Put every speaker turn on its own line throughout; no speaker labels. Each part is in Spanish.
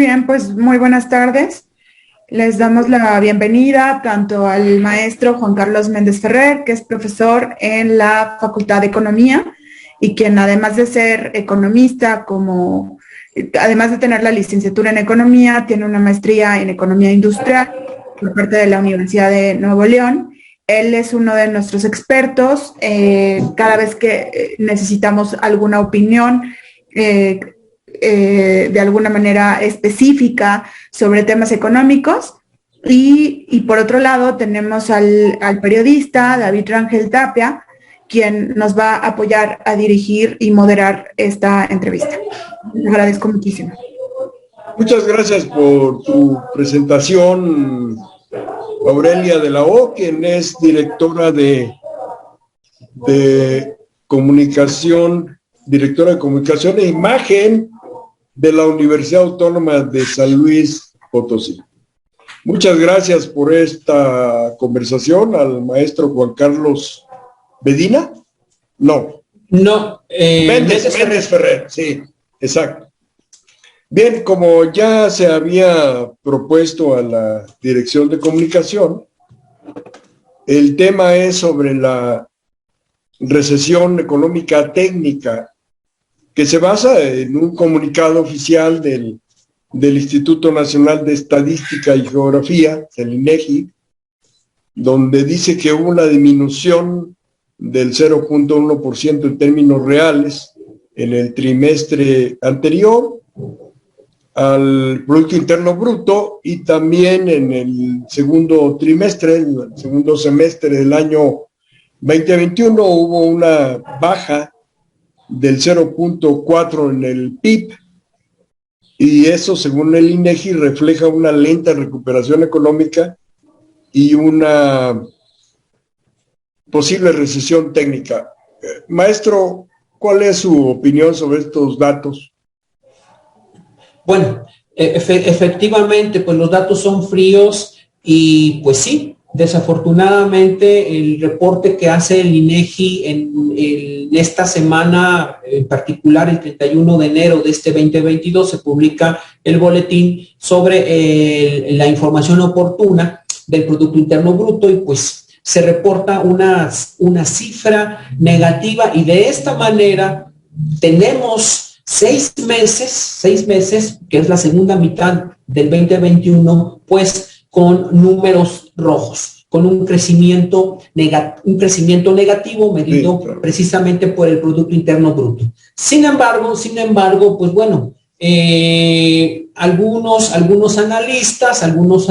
bien, pues muy buenas tardes. Les damos la bienvenida tanto al maestro Juan Carlos Méndez Ferrer, que es profesor en la Facultad de Economía y quien además de ser economista, además de tener la licenciatura en Economía, tiene una maestría en Economía Industrial por parte de la Universidad de Nuevo León. Él es uno de nuestros expertos. Cada vez que necesitamos alguna opinión, de alguna manera específica sobre temas económicos. Y por otro lado tenemos al periodista David Rangel Tapia, quien nos va a apoyar a dirigir y moderar esta entrevista. Les agradezco muchísimo.
Muchas gracias por tu presentación, Aurelia de la O, quien es directora de comunicación, directora de comunicación e imagen de la Universidad Autónoma de San Luis Potosí. Muchas gracias por esta conversación al maestro Juan Carlos Medina. Méndez Ferrer, sí, exacto. Bien, como ya se había propuesto a la Dirección de Comunicación, el tema es sobre la recesión económica técnica, que se basa en un comunicado oficial del Instituto Nacional de Estadística y Geografía, el INEGI, donde dice que hubo una disminución del 0.1% en términos reales en el trimestre anterior al Producto Interno Bruto, y también en el segundo trimestre, el segundo semestre del año 2021, hubo una baja del 0.4 en el PIB, y eso, según el INEGI, refleja una lenta recuperación económica y una posible recesión técnica. Maestro, ¿cuál es su opinión sobre estos datos?
Bueno, efectivamente, pues los datos son fríos y pues sí, desafortunadamente el reporte que hace el INEGI en esta semana, en particular el 31 de enero de este 2022, se publica el boletín sobre la información oportuna del Producto Interno Bruto, y pues se reporta una cifra negativa, y de esta manera tenemos 6 meses, que es la segunda mitad del 2021, pues con números rojos, con un crecimiento negativo medido precisamente por el Producto Interno Bruto. Sin embargo, pues bueno, algunos analistas, algunos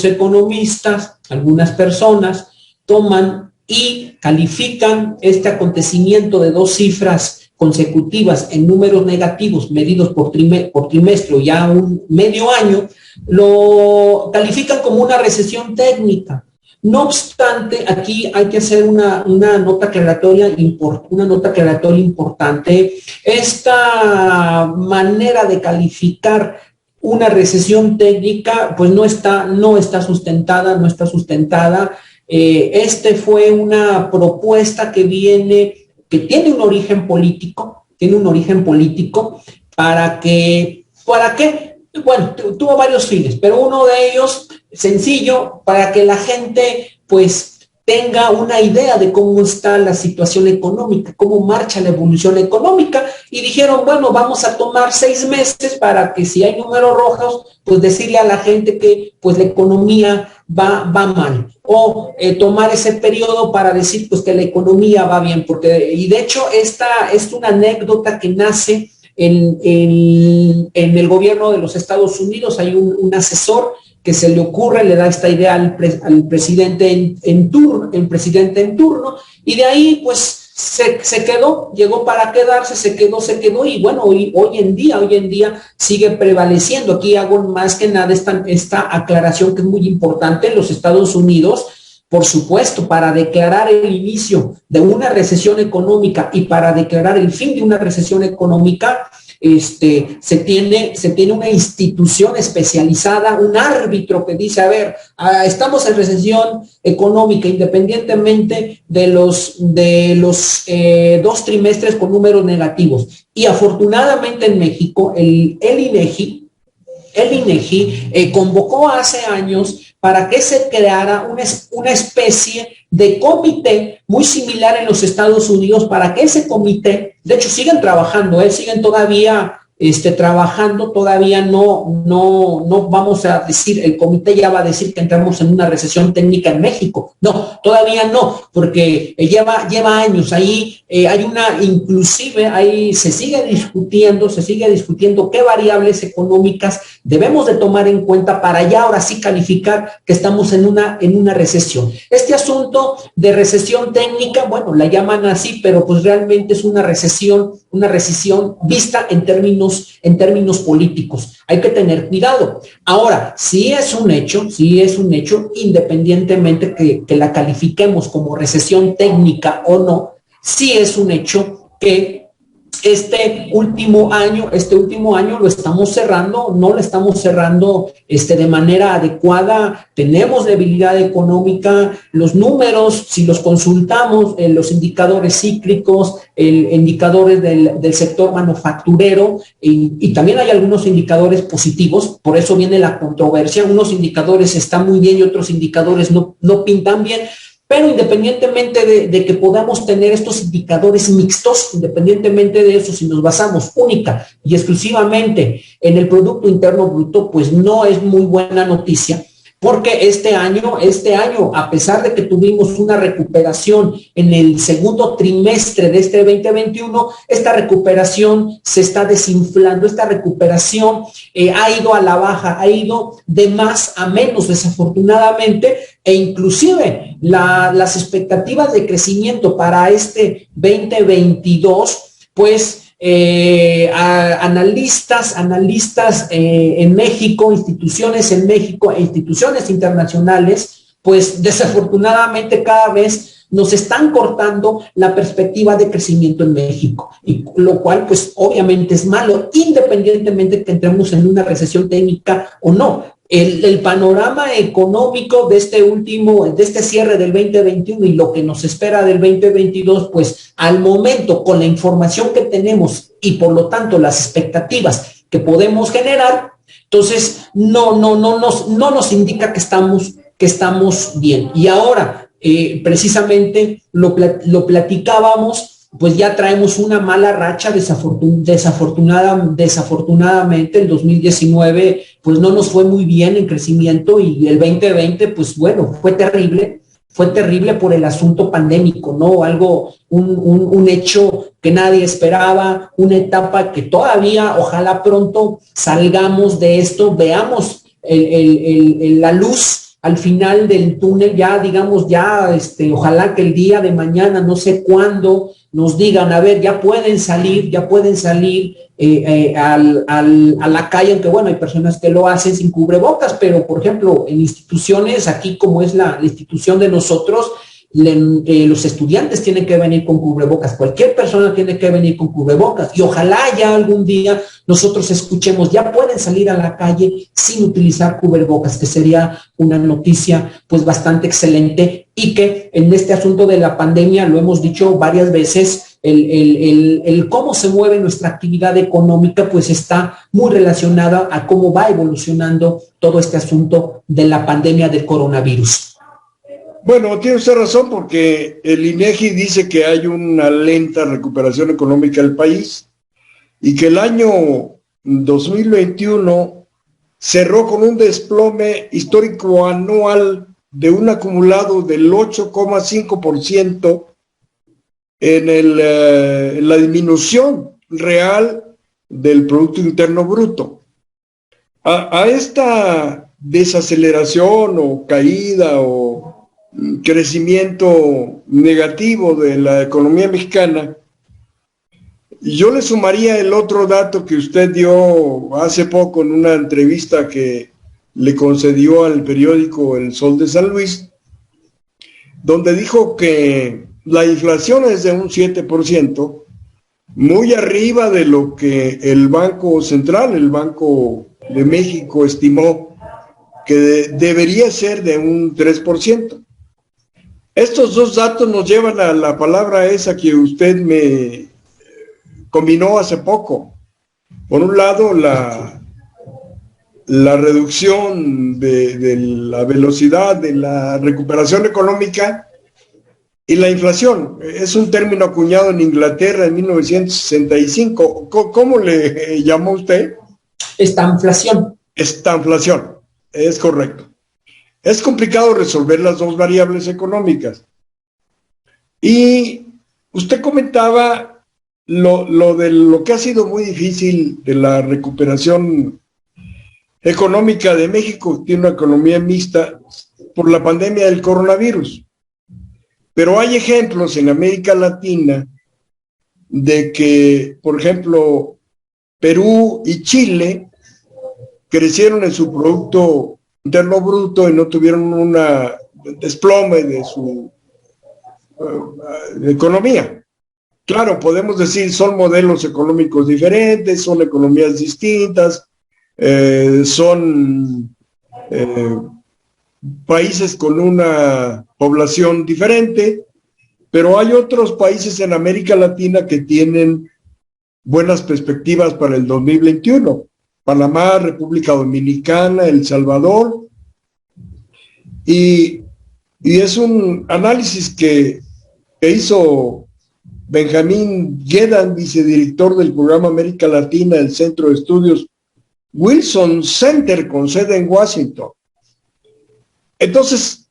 economistas, algunas personas toman y califican este acontecimiento de 2 cifras consecutivas en números negativos medidos por trimestre, ya un medio año, lo califican como una recesión técnica. No obstante, aquí hay que hacer una nota aclaratoria importante. Esta manera de calificar una recesión técnica, pues no está sustentada. Fue una propuesta que tiene un origen político, ¿para qué? Bueno, tuvo varios fines, pero uno de ellos, sencillo, para que la gente, pues, tenga una idea de cómo está la situación económica, cómo marcha la evolución económica, y dijeron, bueno, vamos a tomar 6 meses para que si hay números rojos, pues decirle a la gente que, pues, la economía va mal, o tomar ese periodo para decir, pues, que la economía va bien, y de hecho esta es una anécdota que nace en el gobierno de los Estados Unidos. Hay un asesor que se le ocurre, le da esta idea al presidente en turno, y de ahí pues se quedó, llegó para quedarse, se quedó, y bueno, hoy en día sigue prevaleciendo. Aquí hago más que nada esta aclaración que es muy importante. En los Estados Unidos, por supuesto, para declarar el inicio de una recesión económica y para declarar el fin de una recesión económica, se tiene una institución especializada, un árbitro que dice, a ver, estamos en recesión económica independientemente de los 2 trimestres con números negativos. Y afortunadamente en México, el INEGI el INEGI convocó hace años para que se creara una especie de comité muy similar en los Estados Unidos, para que ese comité, de hecho siguen trabajando, siguen todavía trabajando, todavía no vamos a decir, el comité ya va a decir que entramos en una recesión técnica en México. No, todavía no, porque lleva años. Ahí hay inclusive ahí se sigue discutiendo qué variables económicas debemos de tomar en cuenta para ya ahora sí calificar que estamos en una recesión. Este asunto de recesión técnica, bueno, la llaman así, pero pues realmente es una recesión vista en términos políticos. Hay que tener cuidado. Ahora, sí es un hecho, independientemente que la califiquemos como recesión técnica o no, sí es un hecho que este último año lo estamos cerrando, no lo estamos cerrando de manera adecuada. Tenemos debilidad económica, los números, si los consultamos, los indicadores cíclicos, indicadores del sector manufacturero, y también hay algunos indicadores positivos, por eso viene la controversia. Unos indicadores están muy bien y otros indicadores no pintan bien. Pero independientemente de que podamos tener estos indicadores mixtos, independientemente de eso, si nos basamos única y exclusivamente en el Producto Interno Bruto, pues no es muy buena noticia, porque este año, a pesar de que tuvimos una recuperación en el segundo trimestre de este 2021, esta recuperación se está desinflando, esta recuperación ha ido a la baja, ha ido de más a menos, desafortunadamente, e inclusive las expectativas de crecimiento para este 2022, pues analistas en México, instituciones en México e instituciones internacionales, pues desafortunadamente cada vez nos están cortando la perspectiva de crecimiento en México, y lo cual pues obviamente es malo, independientemente que entremos en una recesión técnica o no. El panorama económico de este cierre del 2021 y lo que nos espera del 2022, pues al momento, con la información que tenemos y por lo tanto las expectativas que podemos generar, entonces no nos indica que estamos bien. Y ahora, precisamente lo platicábamos, pues ya traemos una mala racha, desafortunadamente el 2019 pues no nos fue muy bien en crecimiento, y el 2020 pues bueno, fue terrible por el asunto pandémico, ¿no? Un hecho que nadie esperaba, una etapa que todavía, ojalá pronto salgamos de esto, veamos la luz al final del túnel, ya digamos, ojalá que el día de mañana, no sé cuándo, nos digan, a ver, ya pueden salir a la calle, aunque bueno, hay personas que lo hacen sin cubrebocas, pero por ejemplo, en instituciones, aquí como es la institución de nosotros, los estudiantes tienen que venir con cubrebocas, cualquier persona tiene que venir con cubrebocas, y ojalá ya algún día nosotros escuchemos, ya pueden salir a la calle sin utilizar cubrebocas, que sería una noticia pues bastante excelente, y que en este asunto de la pandemia, lo hemos dicho varias veces, el cómo se mueve nuestra actividad económica pues está muy relacionada a cómo va evolucionando todo este asunto de la pandemia del coronavirus.
Bueno, tiene usted razón, porque el INEGI dice que hay una lenta recuperación económica del país y que el año 2021 cerró con un desplome histórico anual de un acumulado del 8,5% en la disminución real del Producto Interno Bruto. A esta desaceleración o caída o crecimiento negativo de la economía mexicana, yo le sumaría el otro dato que usted dio hace poco en una entrevista que le concedió al periódico El Sol de San Luis, donde dijo que la inflación es de un 7%, muy arriba de lo que el Banco Central, el Banco de México, estimó que debería ser de un 3%. Estos dos datos nos llevan a la palabra esa que usted me combinó hace poco. Por un lado, la la reducción de la velocidad de la recuperación económica y la inflación. Es un término acuñado en Inglaterra en 1965. ¿Cómo le llamó usted?
Estanflación.
Estanflación, es correcto. Es complicado resolver las dos variables económicas. Y usted comentaba lo que ha sido muy difícil de la recuperación económica de México. Tiene una economía mixta por la pandemia del coronavirus. Pero hay ejemplos en América Latina de que, por ejemplo, Perú y Chile crecieron en su Producto Interno Bruto y no tuvieron un desplome de su economía. Claro, podemos decir, son modelos económicos diferentes, son economías distintas, son países con una población diferente, pero hay otros países en América Latina que tienen buenas perspectivas para el 2021. Panamá, República Dominicana, El Salvador, y es un análisis que hizo Benjamín Gedan, vicedirector del programa América Latina del Centro de Estudios Wilson Center, con sede en Washington. Entonces,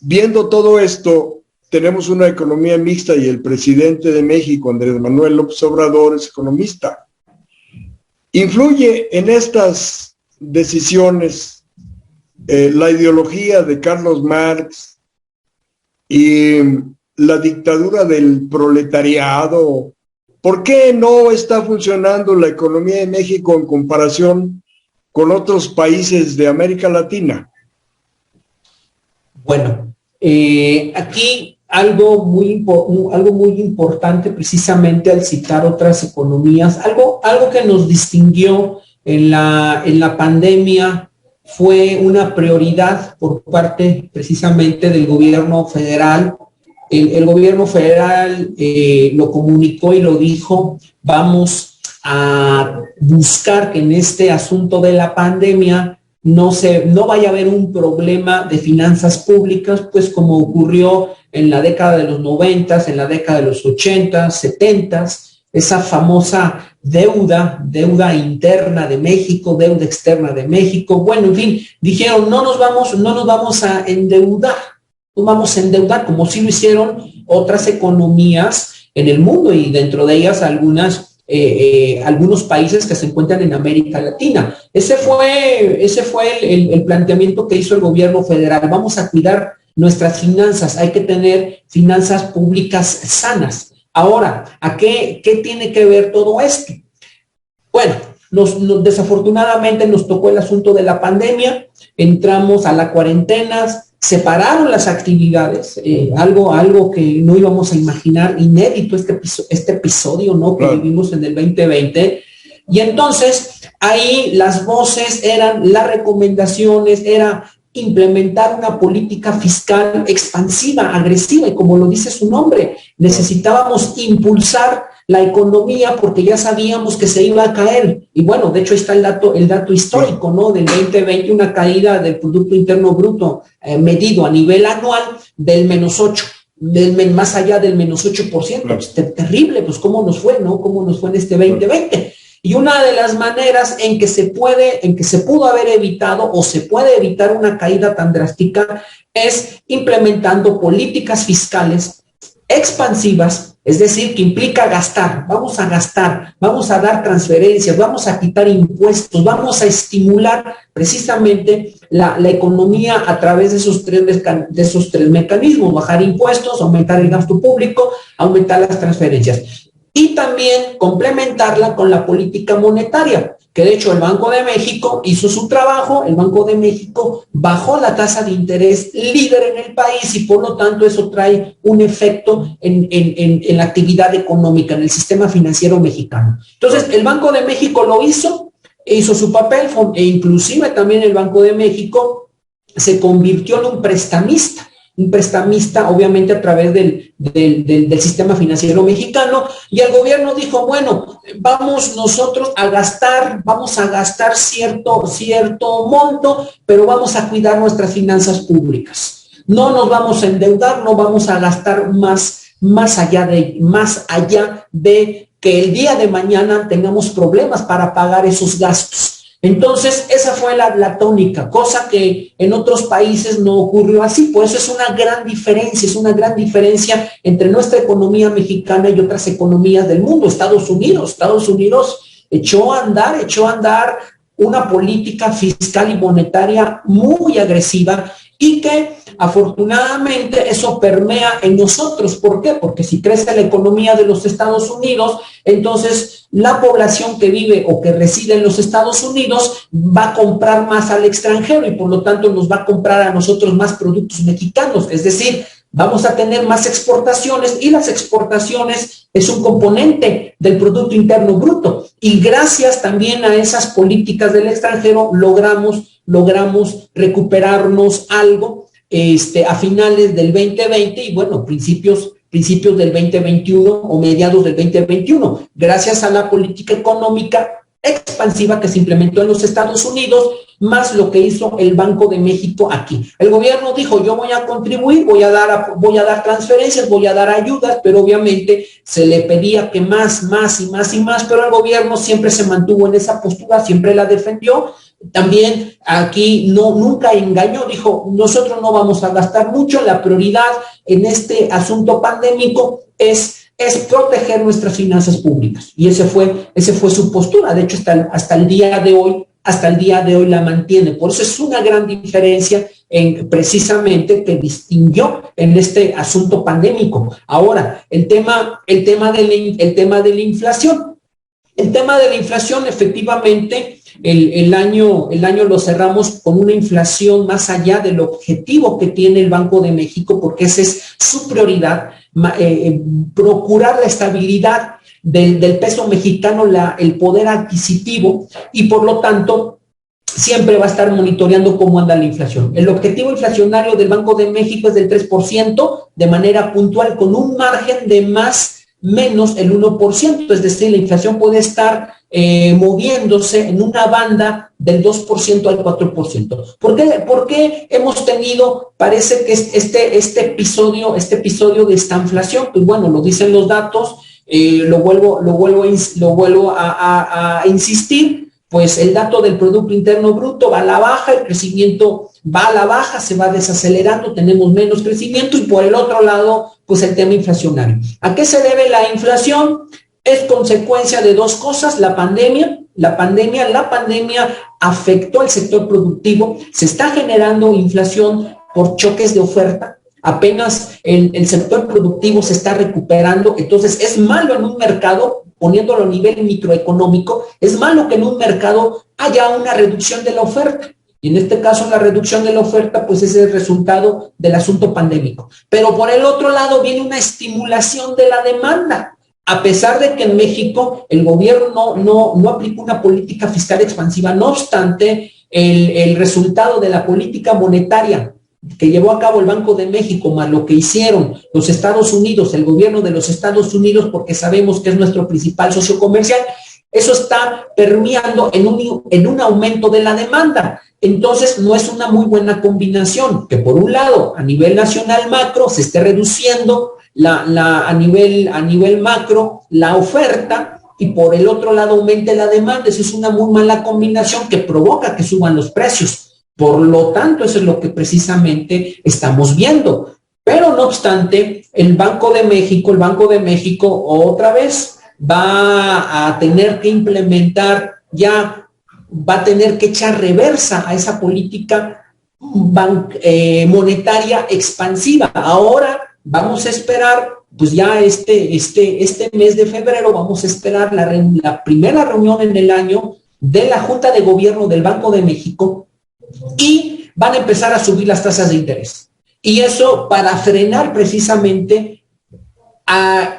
viendo todo esto, tenemos una economía mixta y el presidente de México, Andrés Manuel López Obrador, es economista. ¿Influye en estas decisiones la ideología de Carlos Marx y la dictadura del proletariado? ¿Por qué no está funcionando la economía de México en comparación con otros países de América Latina?
Bueno, aquí algo muy importante, precisamente al citar otras economías, algo que nos distinguió en la pandemia fue una prioridad por parte precisamente del gobierno federal. El gobierno federal lo comunicó y lo dijo: vamos a buscar que en este asunto de la pandemia no vaya a haber un problema de finanzas públicas, pues como ocurrió en la década de los 90, en la década de los 80, 70, esa famosa deuda interna de México, deuda externa de México. Bueno, en fin, dijeron, no nos vamos a endeudar, no vamos a endeudar, como sí lo hicieron otras economías en el mundo, y dentro de ellas algunos países que se encuentran en América Latina. Ese fue el planteamiento que hizo el gobierno federal. Vamos a cuidar nuestras finanzas, hay que tener finanzas públicas sanas. Ahora, ¿a qué tiene que ver todo esto? Bueno, desafortunadamente nos tocó el asunto de la pandemia, entramos a la cuarentena, separaron las actividades, algo que no íbamos a imaginar, inédito este episodio, ¿no?, que vivimos en el 2020, y entonces ahí las voces eran, las recomendaciones era implementar una política fiscal expansiva, agresiva, y como lo dice su nombre, necesitábamos impulsar la economía porque ya sabíamos que se iba a caer. Y bueno, de hecho ahí está el dato histórico, ¿no?, del 2020, una caída del Producto Interno Bruto medido a nivel anual del -8%, más allá del -8%. Pues, terrible, pues cómo nos fue, ¿no? Cómo nos fue en este 2020. Y una de las maneras en que se pudo haber evitado o se puede evitar una caída tan drástica es implementando políticas fiscales expansivas, es decir, que implica gastar, vamos a dar transferencias, vamos a quitar impuestos, vamos a estimular precisamente la economía a través de esos tres mecanismos: bajar impuestos, aumentar el gasto público, aumentar las transferencias. Y también complementarla con la política monetaria, que de hecho el Banco de México hizo su trabajo. El Banco de México bajó la tasa de interés líder en el país y por lo tanto eso trae un efecto en la actividad económica, en el sistema financiero mexicano. Entonces el Banco de México lo hizo su papel, e inclusive también el Banco de México se convirtió en un prestamista. un prestamista, obviamente a través del sistema financiero mexicano, y el gobierno dijo, bueno, vamos nosotros a gastar, cierto monto, pero vamos a cuidar nuestras finanzas públicas. No nos vamos a endeudar, no vamos a gastar más allá de que el día de mañana tengamos problemas para pagar esos gastos. Entonces, esa fue la tónica, cosa que en otros países no ocurrió así. Por eso es una gran diferencia entre nuestra economía mexicana y otras economías del mundo. Estados Unidos echó a andar una política fiscal y monetaria muy agresiva, y que afortunadamente eso permea en nosotros. ¿Por qué? Porque si crece la economía de los Estados Unidos, entonces la población que vive o que reside en los Estados Unidos va a comprar más al extranjero, y por lo tanto nos va a comprar a nosotros más productos mexicanos. Es decir, vamos a tener más exportaciones, y las exportaciones es un componente del Producto Interno Bruto. Y gracias también a esas políticas del extranjero logramos recuperarnos algo a finales del 2020 y bueno, principios del 2021 o mediados del 2021, gracias a la política económica expansiva que se implementó en los Estados Unidos, más lo que hizo el Banco de México aquí. El gobierno dijo, yo voy a contribuir, voy a dar transferencias, voy a dar ayudas, pero obviamente se le pedía que más, pero el gobierno siempre se mantuvo en esa postura, siempre la defendió. También aquí nunca engañó, dijo, nosotros no vamos a gastar mucho, la prioridad en este asunto pandémico es proteger nuestras finanzas públicas. Y ese fue su postura. De hecho, hasta el día de hoy la mantiene. Por eso es una gran diferencia precisamente que distinguió en este asunto pandémico. Ahora, el tema de la inflación. El tema de la inflación, efectivamente, el año lo cerramos con una inflación más allá del objetivo que tiene el Banco de México, porque esa es su prioridad, procurar la estabilidad del peso mexicano, el poder adquisitivo, y por lo tanto siempre va a estar monitoreando cómo anda la inflación. El objetivo inflacionario del Banco de México es del 3% de manera puntual, con un margen de menos el 1%, es decir, la inflación puede estar moviéndose en una banda del 2% al 4%. ¿Por qué hemos tenido, parece que este episodio de estanflación? Pues bueno, lo dicen los datos, lo vuelvo a insistir, pues el dato del Producto Interno Bruto va a la baja, el crecimiento va a la baja, se va desacelerando, tenemos menos crecimiento, y por el otro lado, pues el tema inflacionario. ¿A qué se debe la inflación? Es consecuencia de dos cosas: la pandemia afectó al sector productivo, se está generando inflación por choques de oferta, apenas el sector productivo se está recuperando. Entonces es malo en un mercado, poniéndolo a nivel microeconómico, es malo que en un mercado haya una reducción de la oferta. Y en este caso la reducción de la oferta pues es el resultado del asunto pandémico. Pero por el otro lado viene una estimulación de la demanda. A pesar de que en México el gobierno no aplicó una política fiscal expansiva, no obstante, el resultado de la política monetaria que llevó a cabo el Banco de México, más lo que hicieron los Estados Unidos, el gobierno de los Estados Unidos, porque sabemos que es nuestro principal socio comercial, eso está permeando en un aumento de la demanda. Entonces, no es una muy buena combinación que, por un lado, a nivel nacional macro, se esté reduciendo a nivel macro la oferta, y por el otro lado aumente la demanda. Eso es una muy mala combinación que provoca que suban los precios. Por lo tanto, eso es lo que precisamente estamos viendo. Pero no obstante, el Banco de México otra vez va a tener que implementar, va a tener que echar reversa a esa política monetaria expansiva. Ahora vamos a esperar, pues ya este mes de febrero, vamos a esperar la primera reunión en el año de la Junta de Gobierno del Banco de México, y van a empezar a subir las tasas de interés. Y eso para frenar precisamente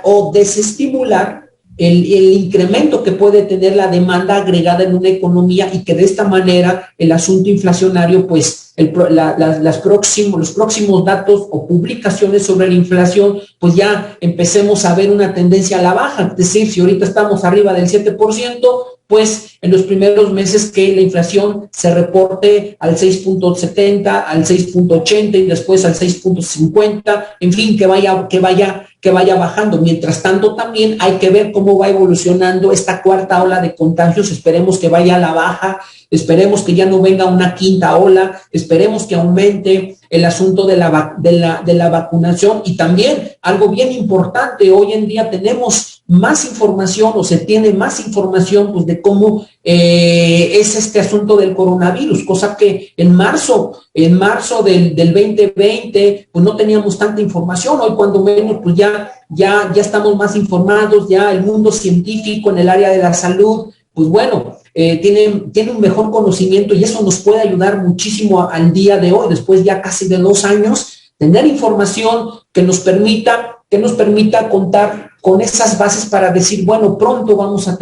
o desestimular el incremento que puede tener la demanda agregada en una economía y que de esta manera el asunto inflacionario, pues los próximos datos o publicaciones sobre la inflación, pues ya empecemos a ver una tendencia a la baja. Es decir, si ahorita estamos arriba del 7%, pues en los primeros meses que la inflación se reporte al 6.70, al 6.80 y después al 6.50, en fin, que vaya bajando. Mientras tanto, también hay que ver cómo va evolucionando esta cuarta ola de contagios. Esperemos que vaya a la baja, esperemos que ya no venga una quinta ola, esperemos que aumente el asunto de la vacunación. Y también algo bien importante, hoy en día tenemos más información o se tiene más información pues de cómo es este asunto del coronavirus, cosa que en marzo del 2020 pues no teníamos tanta información. Hoy cuando menos pues ya estamos más informados, ya el mundo científico en el área de la salud pues bueno, tiene un mejor conocimiento y eso nos puede ayudar muchísimo al día de hoy, después ya casi de 2 años, tener información que nos permita contar con esas bases para decir, bueno, pronto vamos a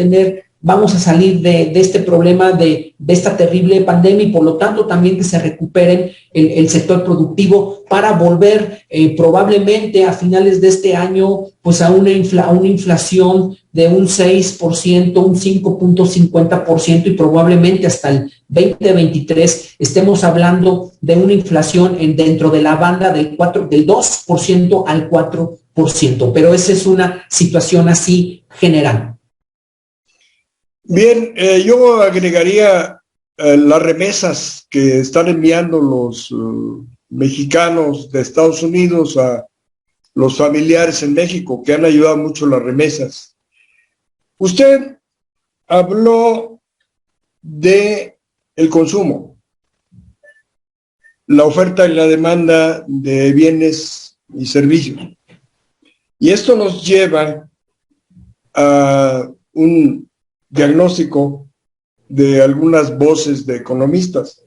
salir de este problema, de esta terrible pandemia y por lo tanto también que se recuperen el sector productivo para volver probablemente a finales de este año pues a una inflación de un 6%, un 5.50% y probablemente hasta el 2023 estemos hablando de una inflación dentro de la banda del 2% al 4%, pero esa es una situación así general.
Bien, yo agregaría las remesas que están enviando los mexicanos de Estados Unidos a los familiares en México, que han ayudado mucho las remesas. Usted habló de el consumo, la oferta y la demanda de bienes y servicios. Y esto nos lleva a un diagnóstico de algunas voces de economistas.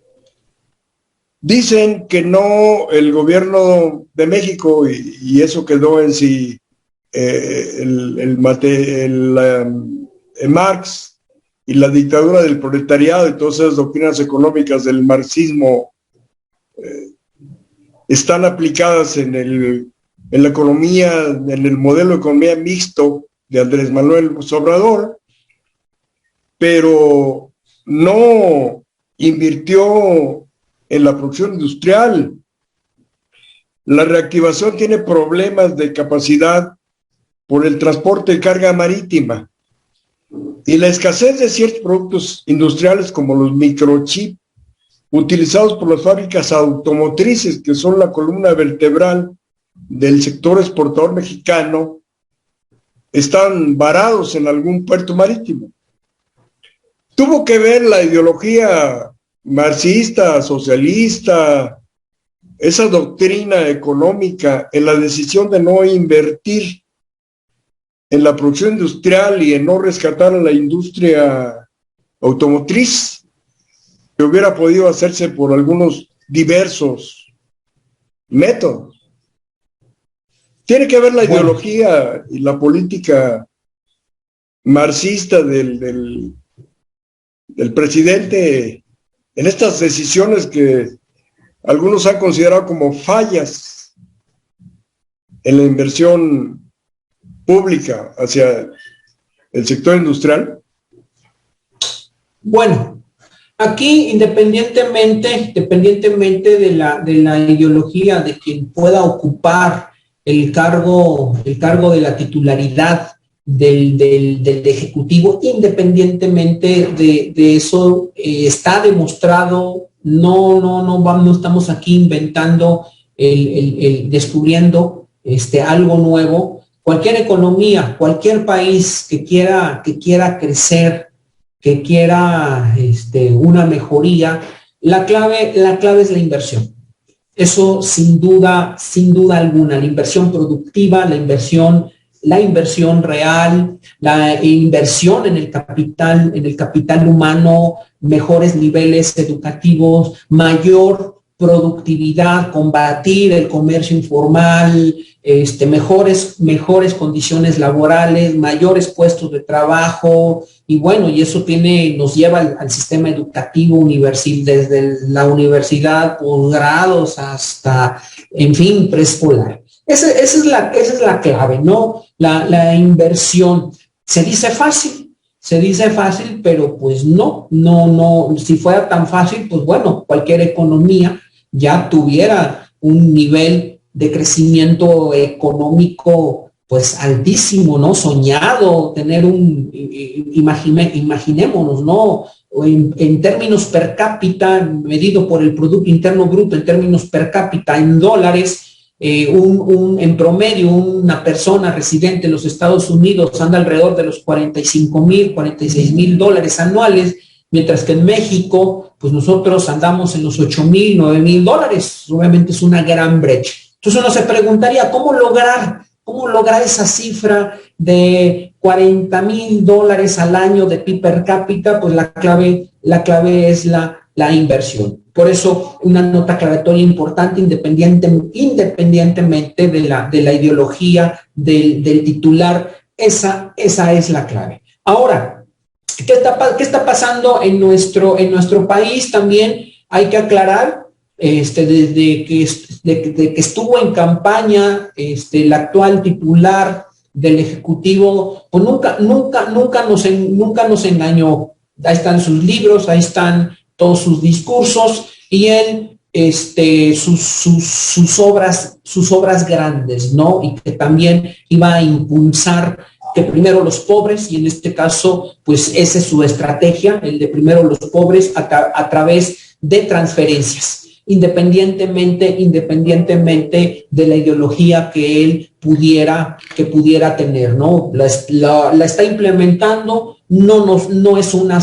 Dicen que no, el gobierno de México, y eso quedó en sí, Marx y la dictadura del proletariado y todas esas doctrinas económicas del marxismo están aplicadas en la economía, en el modelo de economía mixto de Andrés Manuel López Obrador, pero no invirtió en la producción industrial. La reactivación tiene problemas de capacidad por el transporte de carga marítima y la escasez de ciertos productos industriales como los microchips utilizados por las fábricas automotrices, que son la columna vertebral del sector exportador mexicano, están varados en algún puerto marítimo. Tuvo que ver la ideología marxista, socialista, esa doctrina económica en la decisión de no invertir en la producción industrial y en no rescatar a la industria automotriz, que hubiera podido hacerse por algunos diversos métodos. Tiene que ver la ideología y la política marxista del presidente en estas decisiones que algunos han considerado como fallas en la inversión pública hacia el sector industrial.
Bueno, aquí independientemente de la ideología de quien pueda ocupar el cargo de la titularidad del Ejecutivo, independientemente de eso, está demostrado, no estamos aquí inventando, descubriendo algo nuevo. Cualquier economía, cualquier país que quiera crecer, que quiera una mejoría, la clave es la inversión. Eso sin duda alguna, la inversión productiva, la inversión real, la inversión en el capital humano, mejores niveles educativos, mayor productividad, combatir el comercio informal, mejores condiciones laborales, mayores puestos de trabajo, y bueno, y eso nos lleva al sistema educativo universal, desde la universidad, posgrados hasta, en fin, preescolar. Esa es la clave, ¿no? La inversión. Se dice fácil, pero pues no, si fuera tan fácil, pues bueno, cualquier economía ya tuviera un nivel de crecimiento económico pues altísimo, ¿no? Soñado, tener imaginémonos, ¿no? En términos per cápita, medido por el Producto Interno Bruto, en términos per cápita, en dólares, en promedio, una persona residente en los Estados Unidos anda alrededor de los 46,000 dólares anuales, mientras que en México, pues nosotros andamos en los 8,000, 9,000 dólares. Obviamente es una gran brecha. Entonces uno se preguntaría, ¿cómo lograr esa cifra de 40,000 dólares al año de PIB per cápita? Pues la clave es la inversión. Por eso, una nota aclaratoria importante, independientemente de la ideología del titular, esa es la clave. Ahora, ¿qué está pasando en nuestro país? También hay que aclarar, desde que estuvo en campaña el actual titular del Ejecutivo, pues nunca nos engañó. Ahí están sus libros, ahí están todos sus discursos, y él, sus obras grandes, ¿no? Y que también iba a impulsar que primero los pobres, y en este caso, pues esa es su estrategia, el de primero los pobres a través de transferencias, independientemente de la ideología que él pudiera tener, ¿no? La está implementando, no es una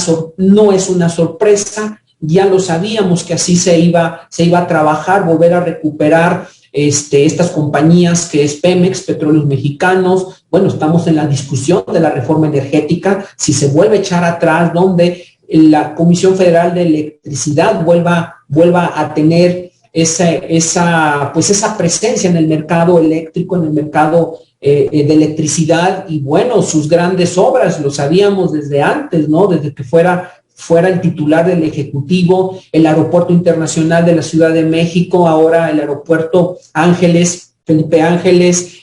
sorpresa. Ya lo sabíamos que así se iba a trabajar, volver a recuperar estas compañías que es Pemex, Petróleos Mexicanos. Bueno, estamos en la discusión de la reforma energética, si se vuelve a echar atrás, donde la Comisión Federal de Electricidad vuelva a tener esa presencia en el mercado eléctrico, en el mercado de electricidad. Y bueno, sus grandes obras, lo sabíamos desde antes, ¿no? Desde que fuera el titular del Ejecutivo, el Aeropuerto Internacional de la Ciudad de México, ahora el Aeropuerto Felipe Ángeles,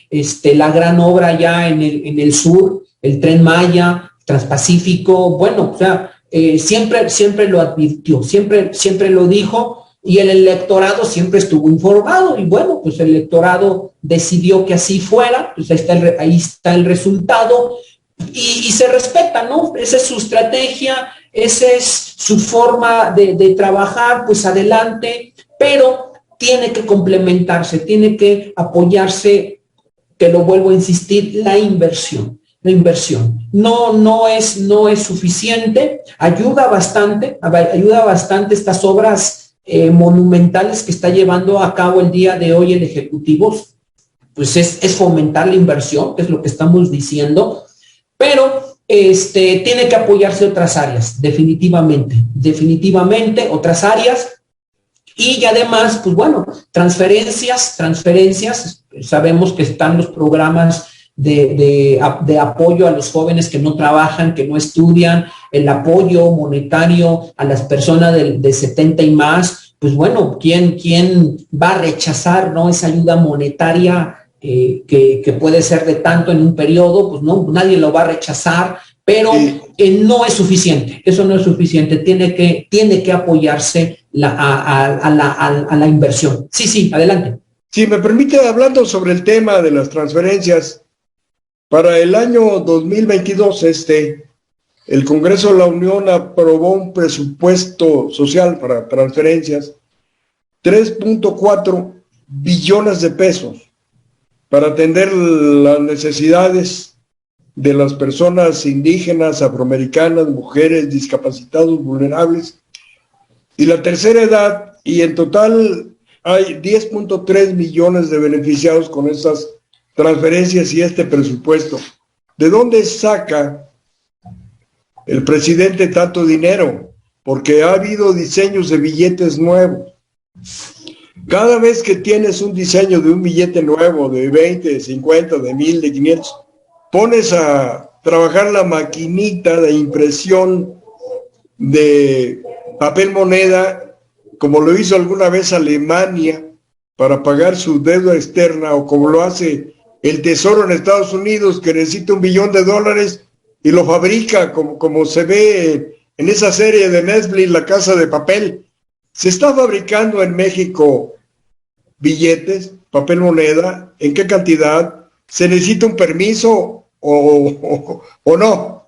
la gran obra ya en el sur, el Tren Maya, Transpacífico. Bueno, o sea, siempre lo advirtió, siempre lo dijo, y el electorado siempre estuvo informado, y bueno, pues el electorado decidió que así fuera. Pues ahí está el resultado, y se respeta, ¿no? Esa es su estrategia, esa es su forma de trabajar, pues adelante, pero tiene que complementarse, tiene que apoyarse, que lo vuelvo a insistir, la inversión. No es suficiente, ayuda bastante estas obras monumentales que está llevando a cabo el día de hoy el Ejecutivo, pues es fomentar la inversión, que es lo que estamos diciendo, pero tiene que apoyarse otras áreas, definitivamente otras áreas. Y además, pues bueno, transferencias, sabemos que están los programas de apoyo a los jóvenes que no trabajan, que no estudian, el apoyo monetario a las personas de 70 y más. Pues bueno, ¿quién va a rechazar, ¿no?, esa ayuda monetaria que puede ser de tanto en un periodo? Pues no, nadie lo va a rechazar, pero no es suficiente, eso no es suficiente, tiene que apoyarse a la inversión. Sí, adelante.
Si me permite, hablando sobre el tema de las transferencias, para el año 2022, el Congreso de la Unión aprobó un presupuesto social para transferencias, 3.4 billones de pesos, para atender las necesidades de las personas indígenas, afroamericanas, mujeres, discapacitados, vulnerables y la tercera edad, y en total hay 10.3 millones de beneficiados con estas transferencias y este presupuesto. ¿De dónde saca el presidente tanto dinero? Porque ha habido diseños de billetes nuevos, Cada vez que tienes un diseño de un billete nuevo de 20, de 50, de 1000, de 500, pones a trabajar la maquinita de impresión de papel moneda, como lo hizo alguna vez Alemania para pagar su deuda externa, o como lo hace el Tesoro en Estados Unidos, que necesita $1 billón y lo fabrica, como se ve en esa serie de Netflix, La Casa de Papel. Se está fabricando en México billetes, papel moneda. ¿En qué cantidad? ¿Se necesita un permiso o no?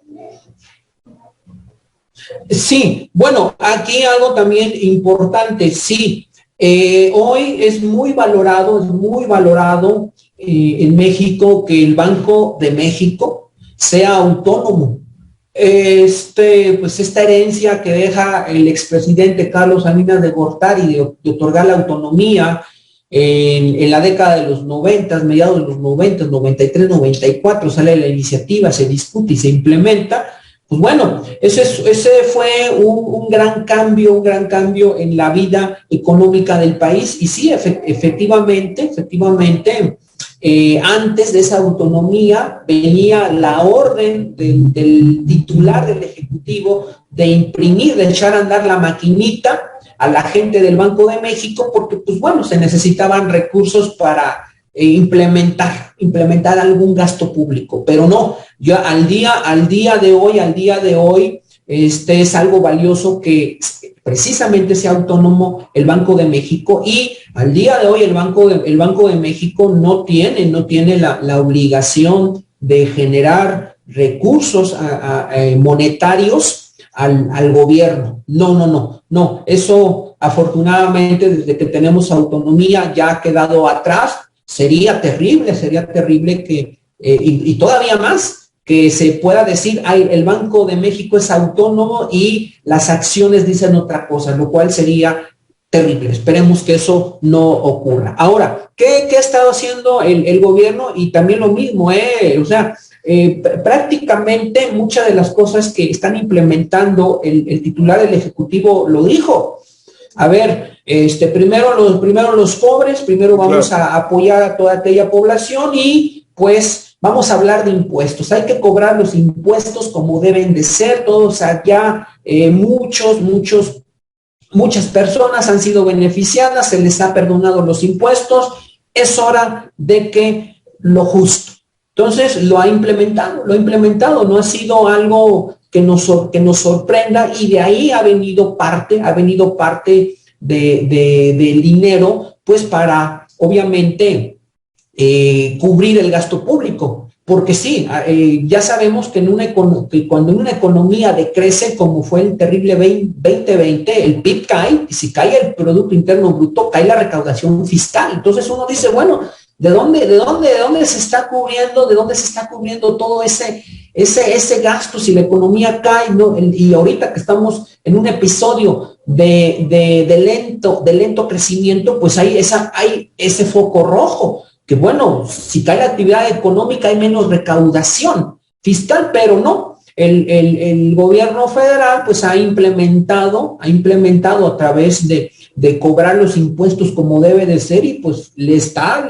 Sí, bueno, aquí algo también importante, sí. Hoy es muy valorado en México que el Banco de México sea autónomo. Pues esta herencia que deja el expresidente Carlos Salinas de Gortari de otorgar la autonomía en la década de los 90, mediados de los 90, 93, 94, sale la iniciativa, se discute y se implementa. Pues bueno, ese fue un gran cambio en la vida económica del país. Y sí, efectivamente, antes de esa autonomía venía la orden del titular del Ejecutivo de imprimir, de echar a andar la maquinita a la gente del Banco de México, porque pues bueno, se necesitaban recursos para implementar algún gasto público, pero no, ya al día de hoy, es algo valioso que precisamente sea autónomo el Banco de México, y al día de hoy el Banco de México no tiene la obligación de generar recursos monetarios al gobierno. No, eso afortunadamente desde que tenemos autonomía ya ha quedado atrás. Sería terrible que, y todavía más, que se pueda decir, el Banco de México es autónomo y las acciones dicen otra cosa, lo cual sería terrible. Esperemos que eso no ocurra. Ahora, ¿qué ha estado haciendo el gobierno? Y también lo mismo, prácticamente muchas de las cosas que están implementando el titular del Ejecutivo lo dijo. A ver, primero los pobres, primero vamos a apoyar a toda aquella población y pues vamos a hablar de impuestos. Hay que cobrar los impuestos como deben de ser, todos allá, muchas personas han sido beneficiadas, se les ha perdonado los impuestos, es hora de que lo justo. Entonces lo ha implementado, no ha sido algo que nos sorprenda, y de ahí ha venido parte del dinero, pues para, obviamente, cubrir el gasto público. Porque sí, ya sabemos que cuando una economía decrece, como fue el terrible 2020, el PIB cae, y si cae el Producto Interno Bruto, cae la recaudación fiscal. Entonces uno dice, bueno, ¿de dónde se está cubriendo todo ese gasto si la economía cae, ¿no? Y ahorita que estamos en un episodio de lento crecimiento, pues hay ese foco rojo, que bueno, si cae la actividad económica hay menos recaudación fiscal, pero no. El gobierno federal pues ha implementado a través de cobrar los impuestos como debe de ser, y pues le está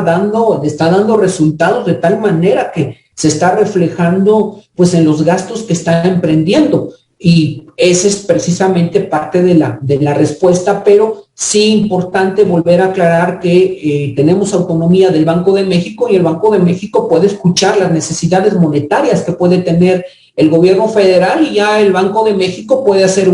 dando resultados de tal manera que se está reflejando pues en los gastos que está emprendiendo, y esa es precisamente parte de la respuesta. Pero sí importante volver a aclarar que tenemos autonomía del Banco de México, y el Banco de México puede escuchar las necesidades monetarias que puede tener el gobierno federal, y ya el Banco de México puede hacer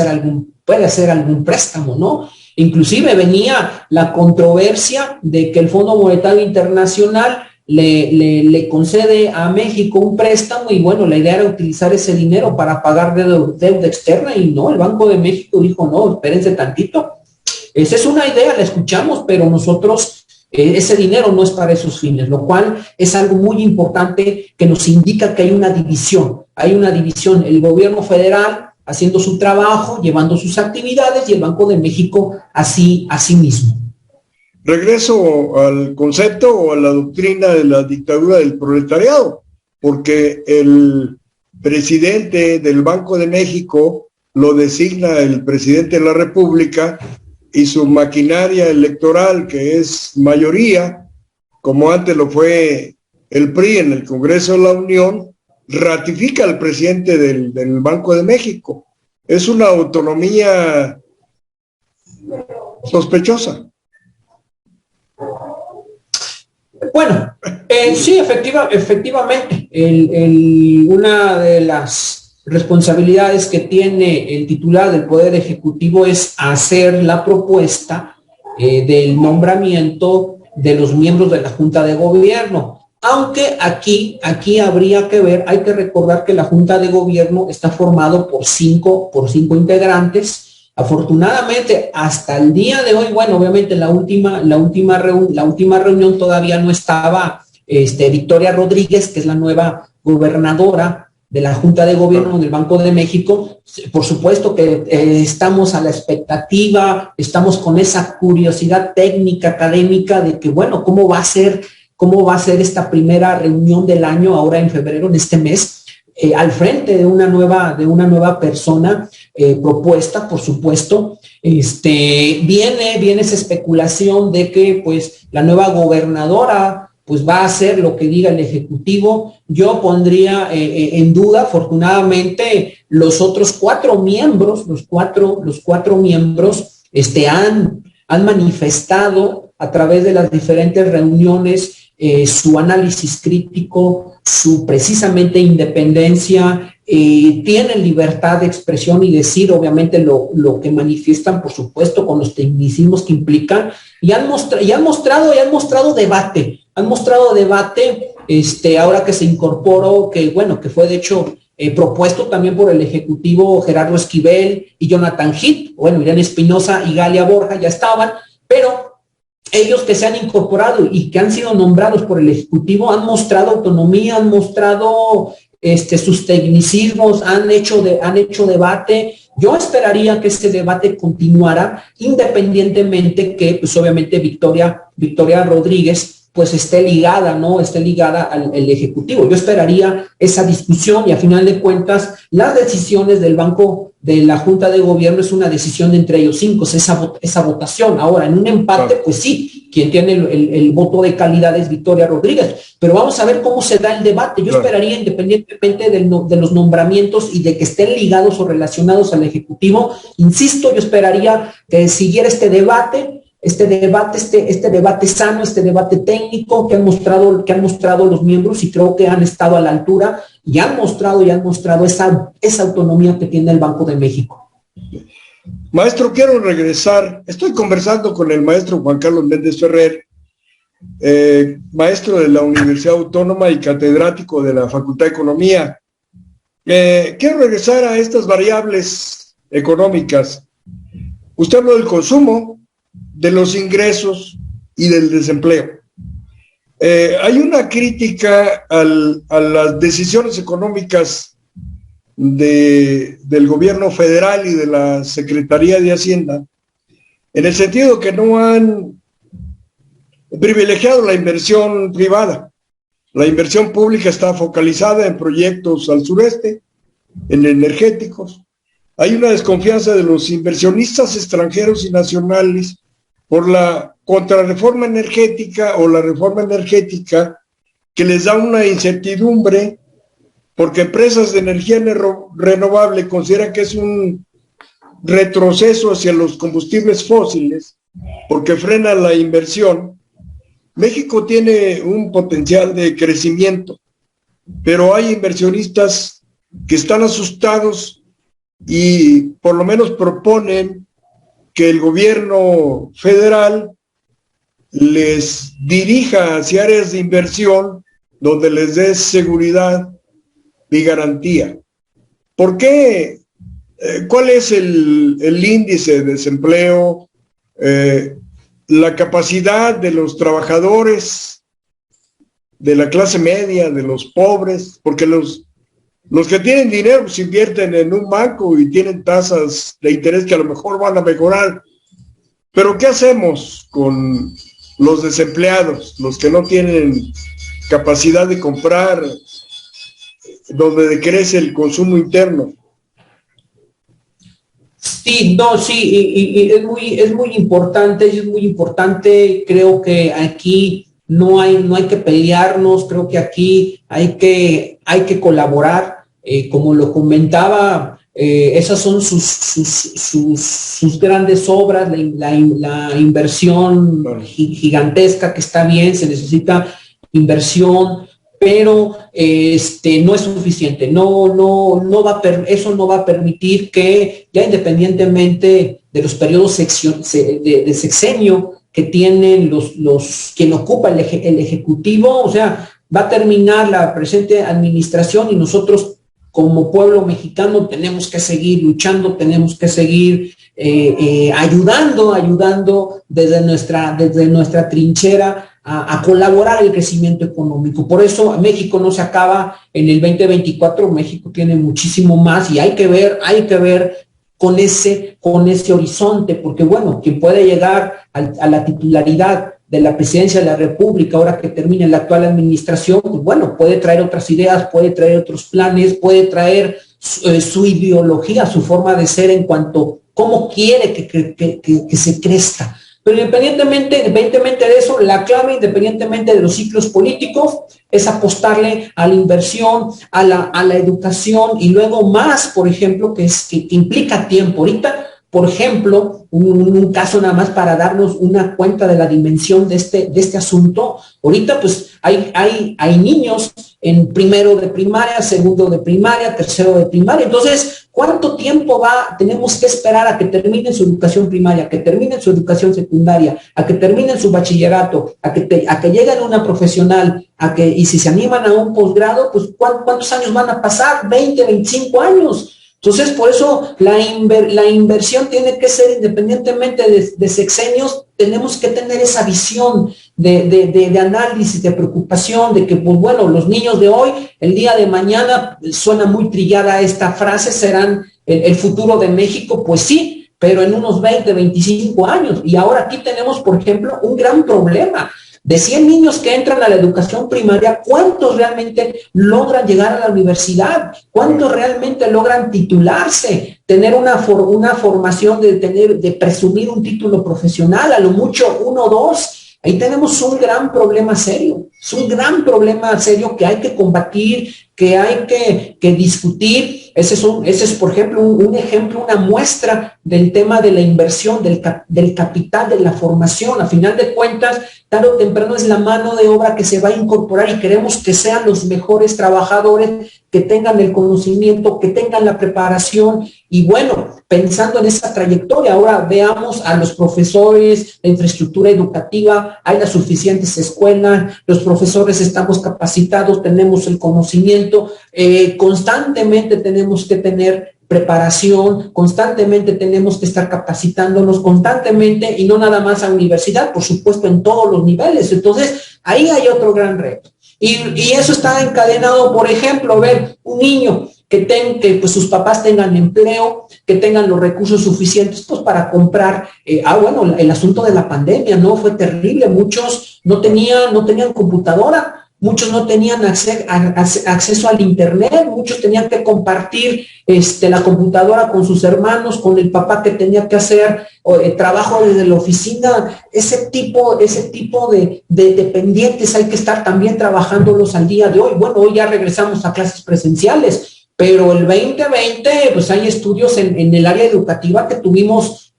algún préstamo, ¿no? Inclusive venía la controversia de que el Fondo Monetario Internacional le concede a México un préstamo, y bueno, la idea era utilizar ese dinero para pagar deuda externa, y no, el Banco de México dijo, no, espérense tantito, esa es una idea, la escuchamos, pero nosotros, ese dinero no es para esos fines, lo cual es algo muy importante que nos indica que hay una división, el gobierno federal haciendo su trabajo, llevando sus actividades, y el Banco de México así mismo.
Regreso al concepto o a la doctrina de la dictadura del proletariado, porque el presidente del Banco de México lo designa el presidente de la República, y su maquinaria electoral, que es mayoría, como antes lo fue el PRI en el Congreso de la Unión, ratifica al presidente del Banco de México. Es una autonomía sospechosa.
Bueno, sí, efectivamente, una de las responsabilidades que tiene el titular del Poder Ejecutivo es hacer la propuesta del nombramiento de los miembros de la Junta de Gobierno. Aunque aquí habría que ver, hay que recordar que la Junta de Gobierno está formado por cinco integrantes. Afortunadamente, hasta el día de hoy, bueno, obviamente la última reunión todavía no estaba Victoria Rodríguez, que es la nueva gobernadora de la Junta de Gobierno del Banco de México. Por supuesto que estamos a la expectativa, estamos con esa curiosidad técnica, académica, de que, bueno, ¿cómo va a ser esta primera reunión del año ahora en febrero, en este mes? Al frente de una nueva persona propuesta, por supuesto. Viene esa especulación de que pues la nueva gobernadora pues va a hacer lo que diga el Ejecutivo. Yo pondría en duda, afortunadamente, los otros cuatro miembros, han manifestado a través de las diferentes reuniones su análisis crítico, su precisamente independencia, tienen libertad de expresión y decir obviamente lo que manifiestan, por supuesto, con los tecnicismos que implican, y han mostrado debate, ahora que se incorporó, que fue de hecho propuesto también por el Ejecutivo Gerardo Esquivel y Jonathan Heath, Irene Espinosa y Galia Borja ya estaban, pero ellos que se han incorporado y que han sido nombrados por el Ejecutivo han mostrado autonomía, han mostrado sus tecnicismos, han hecho debate. Yo esperaría que este debate continuara, independientemente que, pues obviamente, Victoria Rodríguez pues esté ligada al Ejecutivo. Yo esperaría esa discusión y, a final de cuentas, las decisiones del Banco de la Junta de Gobierno es una decisión entre ellos cinco, esa votación. Ahora, en un empate, pues sí, quien tiene el voto de calidad es Victoria Rodríguez, pero vamos a ver cómo se da el debate. Yo esperaría, independientemente de los nombramientos y de que estén ligados o relacionados al Ejecutivo, insisto, yo esperaría que siguiera este debate sano, este debate técnico que han mostrado los miembros, y creo que han estado a la altura y han mostrado esa autonomía que tiene el Banco de México.
Maestro, quiero regresar. Estoy conversando con el maestro Juan Carlos Méndez Ferrer, maestro de la Universidad Autónoma y catedrático de la Facultad de Economía. Quiero regresar a estas variables económicas. Usted habló del consumo, de los ingresos y del desempleo. Hay una crítica a las decisiones económicas del gobierno federal y de la Secretaría de Hacienda, en el sentido que no han privilegiado la inversión privada. La inversión pública está focalizada en proyectos al sureste, en energéticos. Hay una desconfianza de los inversionistas extranjeros y nacionales por la contrarreforma energética o la reforma energética, que les da una incertidumbre, porque empresas de energía renovable consideran que es un retroceso hacia los combustibles fósiles, porque frena la inversión. México tiene un potencial de crecimiento, pero hay inversionistas que están asustados y por lo menos proponen que el gobierno federal les dirija hacia áreas de inversión donde les dé seguridad y garantía. ¿Por qué? ¿Cuál es el índice de desempleo? La capacidad de los trabajadores, de la clase media, de los pobres, porque los que tienen dinero pues invierten en un banco y tienen tasas de interés que a lo mejor van a mejorar. Pero ¿qué hacemos con los desempleados, los que no tienen capacidad de comprar, donde decrece el consumo interno?
Sí, no, sí, y es muy importante, creo que aquí no hay que pelearnos, creo que aquí hay que colaborar, como lo comentaba, esas son sus grandes obras, la inversión gigantesca que está bien, se necesita inversión, pero no es suficiente, eso no va a permitir que, ya independientemente de los periodos de sexenio que tienen quien ocupa el Ejecutivo, o sea, va a terminar la presente administración y nosotros como pueblo mexicano tenemos que seguir luchando, tenemos que seguir ayudando desde nuestra trinchera a colaborar el crecimiento económico. Por eso México no se acaba en el 2024, México tiene muchísimo más y hay que ver con ese horizonte, porque bueno, quien puede llegar a la titularidad de la presidencia de la República, ahora que termine la actual administración, pues bueno, puede traer otras ideas, puede traer otros planes, puede traer su ideología, su forma de ser en cuanto a cómo quiere que se crezca. Pero independientemente de eso, la clave, independientemente de los ciclos políticos, es apostarle a la inversión, a la educación y luego más, por ejemplo, que implica tiempo. Ahorita, por ejemplo, un caso nada más para darnos una cuenta de la dimensión de este asunto. Ahorita pues hay niños en primero de primaria, segundo de primaria, tercero de primaria. Entonces, ¿cuánto tiempo tenemos que esperar a que terminen su educación primaria, a que terminen su educación secundaria, a que terminen su bachillerato, a que lleguen a una profesional, y si se animan a un posgrado, pues ¿cuántos años van a pasar? 20, 25 años. Entonces, por eso la inversión tiene que ser independientemente de sexenios, tenemos que tener esa visión de análisis, de preocupación, de que, pues bueno, los niños de hoy, el día de mañana, suena muy trillada esta frase, serán el futuro de México, pues sí, pero en unos 20, 25 años. Y ahora aquí tenemos, por ejemplo, un gran problema. De 100 niños que entran a la educación primaria, ¿cuántos realmente logran llegar a la universidad? ¿Cuántos realmente logran titularse? Tener una formación de presumir un título profesional, a lo mucho 1 o 2. Ahí tenemos un gran problema serio. Es un gran problema serio que hay que combatir, que hay que discutir. Ese es, por ejemplo, un ejemplo, una muestra del tema de la inversión, del capital, de la formación. A final de cuentas, tarde o temprano es la mano de obra que se va a incorporar y queremos que sean los mejores trabajadores, que tengan el conocimiento, que tengan la preparación. Y bueno, pensando en esa trayectoria, ahora veamos a los profesores, la infraestructura educativa, hay las suficientes escuelas, los profesores estamos capacitados, tenemos el conocimiento, constantemente tenemos que tener preparación, constantemente tenemos que estar capacitándonos constantemente y no nada más a universidad, por supuesto en todos los niveles. Entonces, ahí hay otro gran reto. Y eso está encadenado, por ejemplo, ver un niño que pues sus papás tengan empleo, que tengan los recursos suficientes pues para comprar. Bueno, el asunto de la pandemia, ¿no? Fue terrible. Muchos no tenían computadora. Muchos no tenían acceso al internet, muchos tenían que compartir la computadora con sus hermanos, con el papá que tenía que hacer trabajo desde la oficina. Ese tipo de dependientes hay que estar también trabajándolos al día de hoy. Bueno, hoy ya regresamos a clases presenciales, pero el 2020, pues hay estudios en el área educativa que tuvimos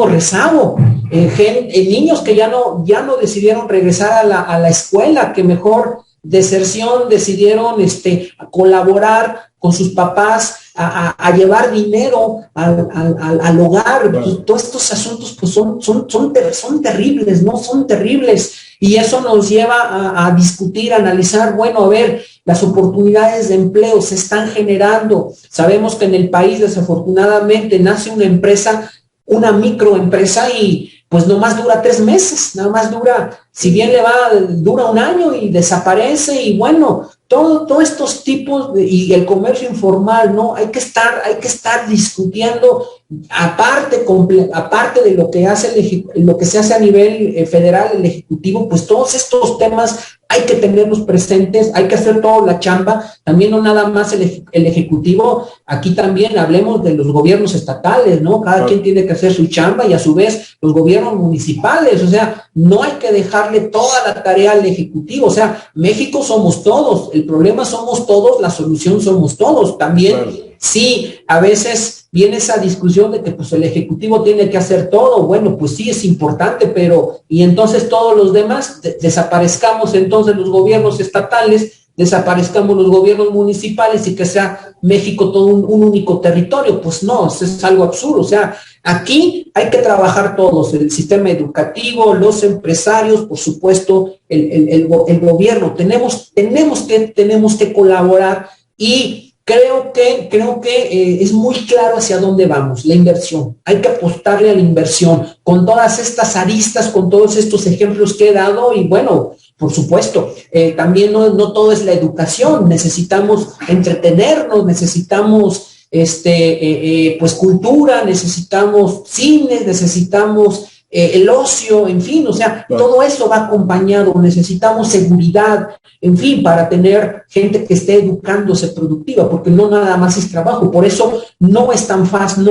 rezago. Niños que ya no decidieron regresar a la escuela, que mejor deserción, decidieron colaborar con sus papás a llevar dinero al hogar. Pues, todos estos asuntos pues son terribles, ¿no? Son terribles. Y eso nos lleva a discutir, a analizar, bueno, a ver, las oportunidades de empleo se están generando. Sabemos que en el país, desafortunadamente, nace una empresa, una microempresa, y pues nomás dura 3 meses, nada más dura, si bien dura 1 año y desaparece. Y bueno, todos estos tipos y el comercio informal, ¿no? Hay que estar discutiendo, aparte de lo que se hace a nivel federal, el Ejecutivo, pues todos estos temas hay que tenerlos presentes, hay que hacer toda la chamba, también no nada más el Ejecutivo, aquí también hablemos de los gobiernos estatales, ¿no? Cada quien tiene que hacer su chamba y a su vez los gobiernos municipales, o sea, no hay que dejarle toda la tarea al Ejecutivo, o sea, México somos todos, el problema somos todos, la solución somos todos, también sí, a veces viene esa discusión de que pues el Ejecutivo tiene que hacer todo, bueno, pues sí es importante, pero y entonces todos los demás desaparezcamos entonces los gobiernos estatales, desaparezcamos los gobiernos municipales y que sea México todo un único territorio, pues no, eso es algo absurdo, o sea, aquí hay que trabajar todos, el sistema educativo, los empresarios, por supuesto, el gobierno, tenemos que colaborar y creo que es muy claro hacia dónde vamos, la inversión. Hay que apostarle a la inversión con todas estas aristas, con todos estos ejemplos que he dado y bueno, por supuesto, también no todo es la educación, necesitamos entretenernos, necesitamos pues cultura, necesitamos cines, necesitamos el ocio, en fin, o sea, todo eso va acompañado, necesitamos seguridad, en fin, para tener gente que esté educándose productiva, porque no nada más es trabajo, por eso no es tan fácil,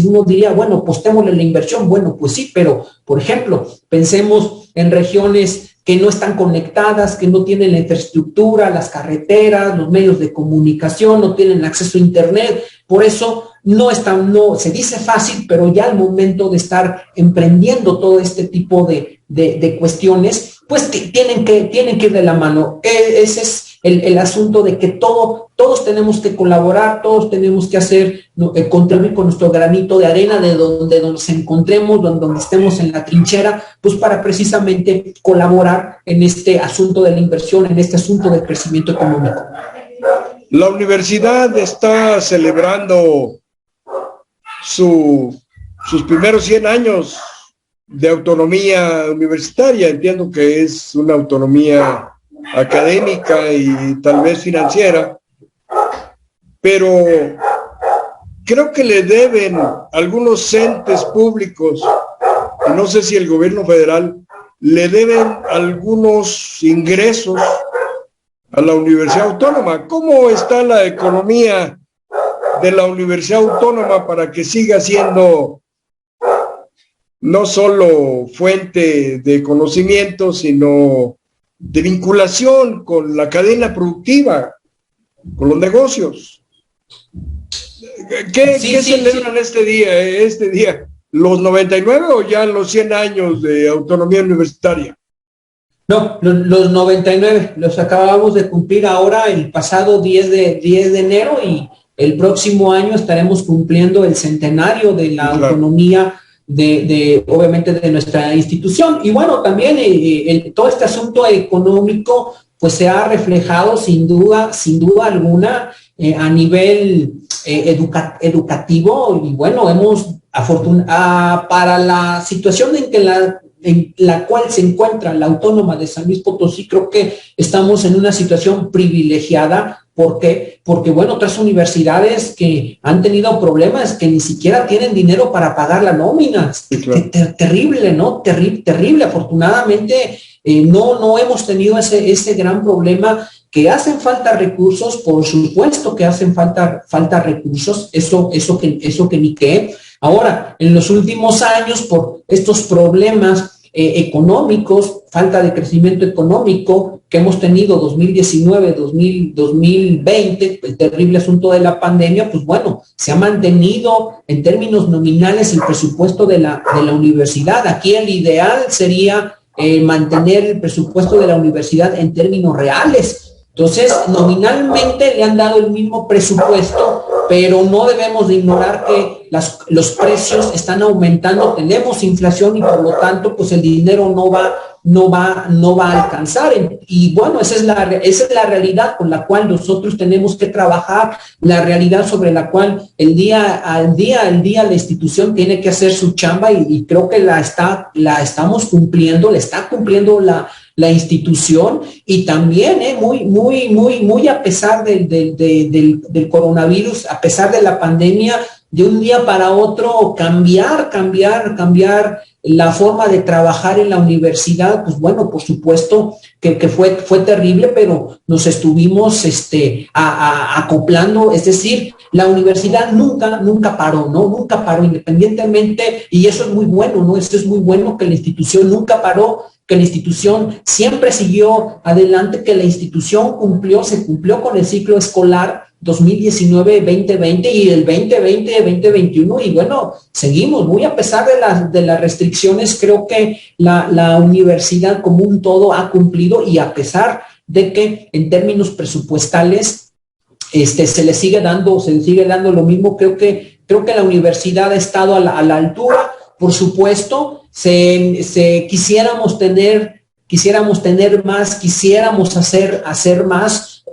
uno diría, bueno, apostémosle la inversión, bueno, pues sí, pero, por ejemplo, pensemos en regiones que no están conectadas, que no tienen la infraestructura, las carreteras, los medios de comunicación, no tienen acceso a internet, por eso no se dice fácil, pero ya al momento de estar emprendiendo todo este tipo de cuestiones, pues tienen que ir de la mano. Ese es el asunto de que todos tenemos que colaborar, todos tenemos que hacer, contribuir con nuestro granito de arena de donde nos encontremos, donde estemos en la trinchera, pues para precisamente colaborar en este asunto de la inversión, en este asunto del crecimiento económico.
La universidad está celebrando sus primeros 100 años de autonomía universitaria. Entiendo que es una autonomía académica y tal vez financiera, pero creo que le deben algunos entes públicos, y no sé si el gobierno federal, le deben algunos ingresos a la Universidad Autónoma. ¿Cómo está la economía de la Universidad Autónoma para que siga siendo no solo fuente de conocimiento, sino de vinculación con la cadena productiva, con los negocios? ¿Qué celebran este día? ¿Los 99 o ya los 100 años de autonomía universitaria?
No, los 99 los acabamos de cumplir ahora el pasado 10 de enero y el próximo año estaremos cumpliendo el centenario de la autonomía obviamente de nuestra institución. Y bueno, también todo este asunto económico pues se ha reflejado sin duda alguna a nivel educativo y bueno, hemos para la situación en la cual se encuentra la Autónoma de San Luis Potosí, creo que estamos en una situación privilegiada. ¿Por qué? Porque, bueno, otras universidades que han tenido problemas, que ni siquiera tienen dinero para pagar la nómina. Sí, claro. Terrible, ¿no? Terrible. Afortunadamente, no hemos tenido ese gran problema. Que hacen falta recursos, por supuesto que hacen falta recursos, eso que ni qué. Ahora, en los últimos años, por estos problemas económicos, falta de crecimiento económico que hemos tenido 2019, 2020, el terrible asunto de la pandemia, pues bueno, se ha mantenido en términos nominales el presupuesto de la universidad. Aquí el ideal sería mantener el presupuesto de la universidad en términos reales. Entonces, nominalmente le han dado el mismo presupuesto, pero no debemos de ignorar que los precios están aumentando, tenemos inflación y por lo tanto, pues el dinero no va a alcanzar. Y bueno, esa es la realidad con la cual nosotros tenemos que trabajar, la realidad sobre la cual el día al día la institución tiene que hacer su chamba y creo que la estamos cumpliendo, la está cumpliendo la institución y también muy a pesar del coronavirus, a pesar de la pandemia, de un día para otro cambiar la forma de trabajar en la universidad, pues bueno, por supuesto que fue terrible, pero nos estuvimos acoplando, es decir, la universidad nunca paró, ¿no? Nunca paró, independientemente, y eso es muy bueno, ¿no? Esto es muy bueno, que la institución nunca paró, que la institución siempre siguió adelante, que la institución se cumplió con el ciclo escolar 2019-2020 y el 2020-2021, y bueno, seguimos, muy a pesar de las restricciones, creo que la universidad como un todo ha cumplido, y a pesar de que en términos presupuestales se le sigue dando lo mismo, creo que la universidad ha estado a la altura. Por supuesto, quisiéramos tener más, quisiéramos hacer más,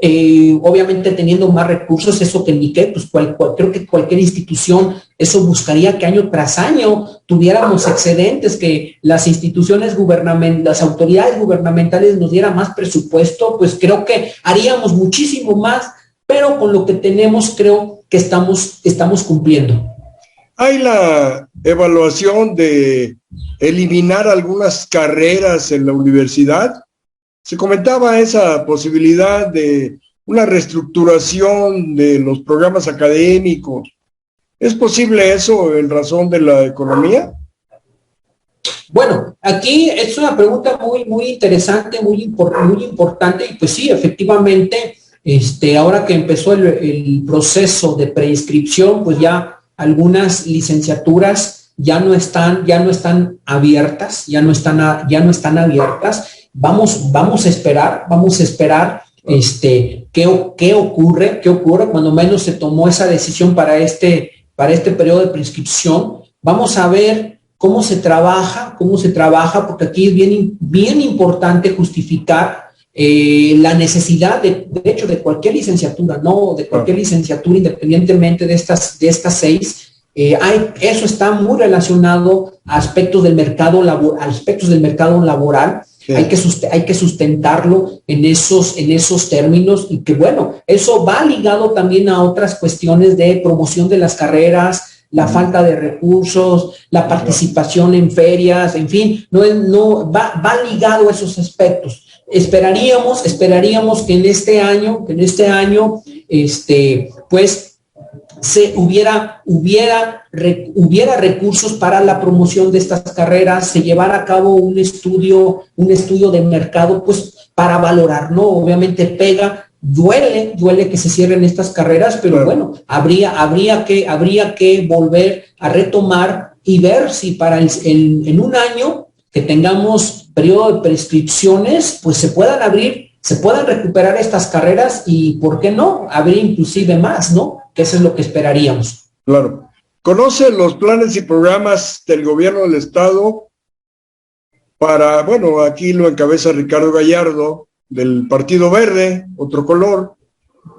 obviamente teniendo más recursos, eso que indiqué, pues creo que cualquier institución eso buscaría, que año tras año tuviéramos excedentes, que las instituciones gubernamentales, las autoridades gubernamentales nos dieran más presupuesto, pues creo que haríamos muchísimo más, pero con lo que tenemos creo que estamos cumpliendo.
Hay la evaluación de eliminar algunas carreras en la universidad. Se comentaba esa posibilidad de una reestructuración de los programas académicos. ¿Es posible eso en razón de la economía?
Bueno, aquí es una pregunta muy interesante, muy importante, y pues sí, efectivamente, ahora que empezó el proceso de preinscripción, pues ya algunas licenciaturas ya no están abiertas, Vamos a esperar qué ocurre, cuando menos se tomó esa decisión para este periodo de prescripción. Vamos a ver cómo se trabaja, porque aquí es bien importante justificar la necesidad de hecho de cualquier licenciatura, ¿no? De cualquier licenciatura, independientemente de estas 6. Eso está muy relacionado a aspectos del mercado laboral. Sí. Hay que sustentarlo en esos términos, y que bueno, eso va ligado también a otras cuestiones de promoción de las carreras, la falta de recursos, la participación en ferias, en fin, no va ligado a esos aspectos. Esperaríamos que en este año, pues se hubiera recursos para la promoción de estas carreras, se llevara a cabo un estudio de mercado, pues para valorar, ¿no? Obviamente duele que se cierren estas carreras, pero bueno, habría que volver a retomar y ver si en un año que tengamos periodo de prescripciones, pues se puedan recuperar estas carreras, y ¿por qué no? Abrir inclusive más, ¿no? Que eso es lo que esperaríamos.
Claro. ¿Conoce los planes y programas del gobierno del estado para, bueno, aquí lo encabeza Ricardo Gallardo, del Partido Verde, otro color,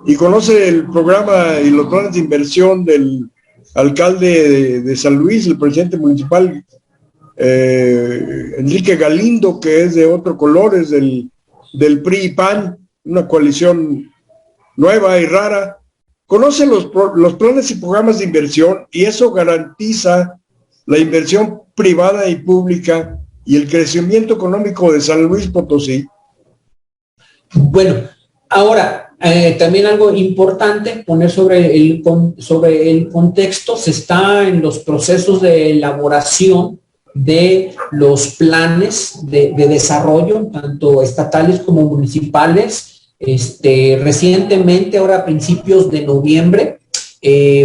y conoce el programa y los planes de inversión del alcalde de San Luis, el presidente municipal, Enrique Galindo, que es de otro color, es del PRI y PAN, una coalición nueva y rara? Conoce los planes y programas de inversión, y eso garantiza la inversión privada y pública y el crecimiento económico de San Luis Potosí.
Bueno, ahora, también algo importante poner sobre el contexto: se está en los procesos de elaboración de los planes de desarrollo, tanto estatales como municipales. Recientemente, ahora a principios de noviembre,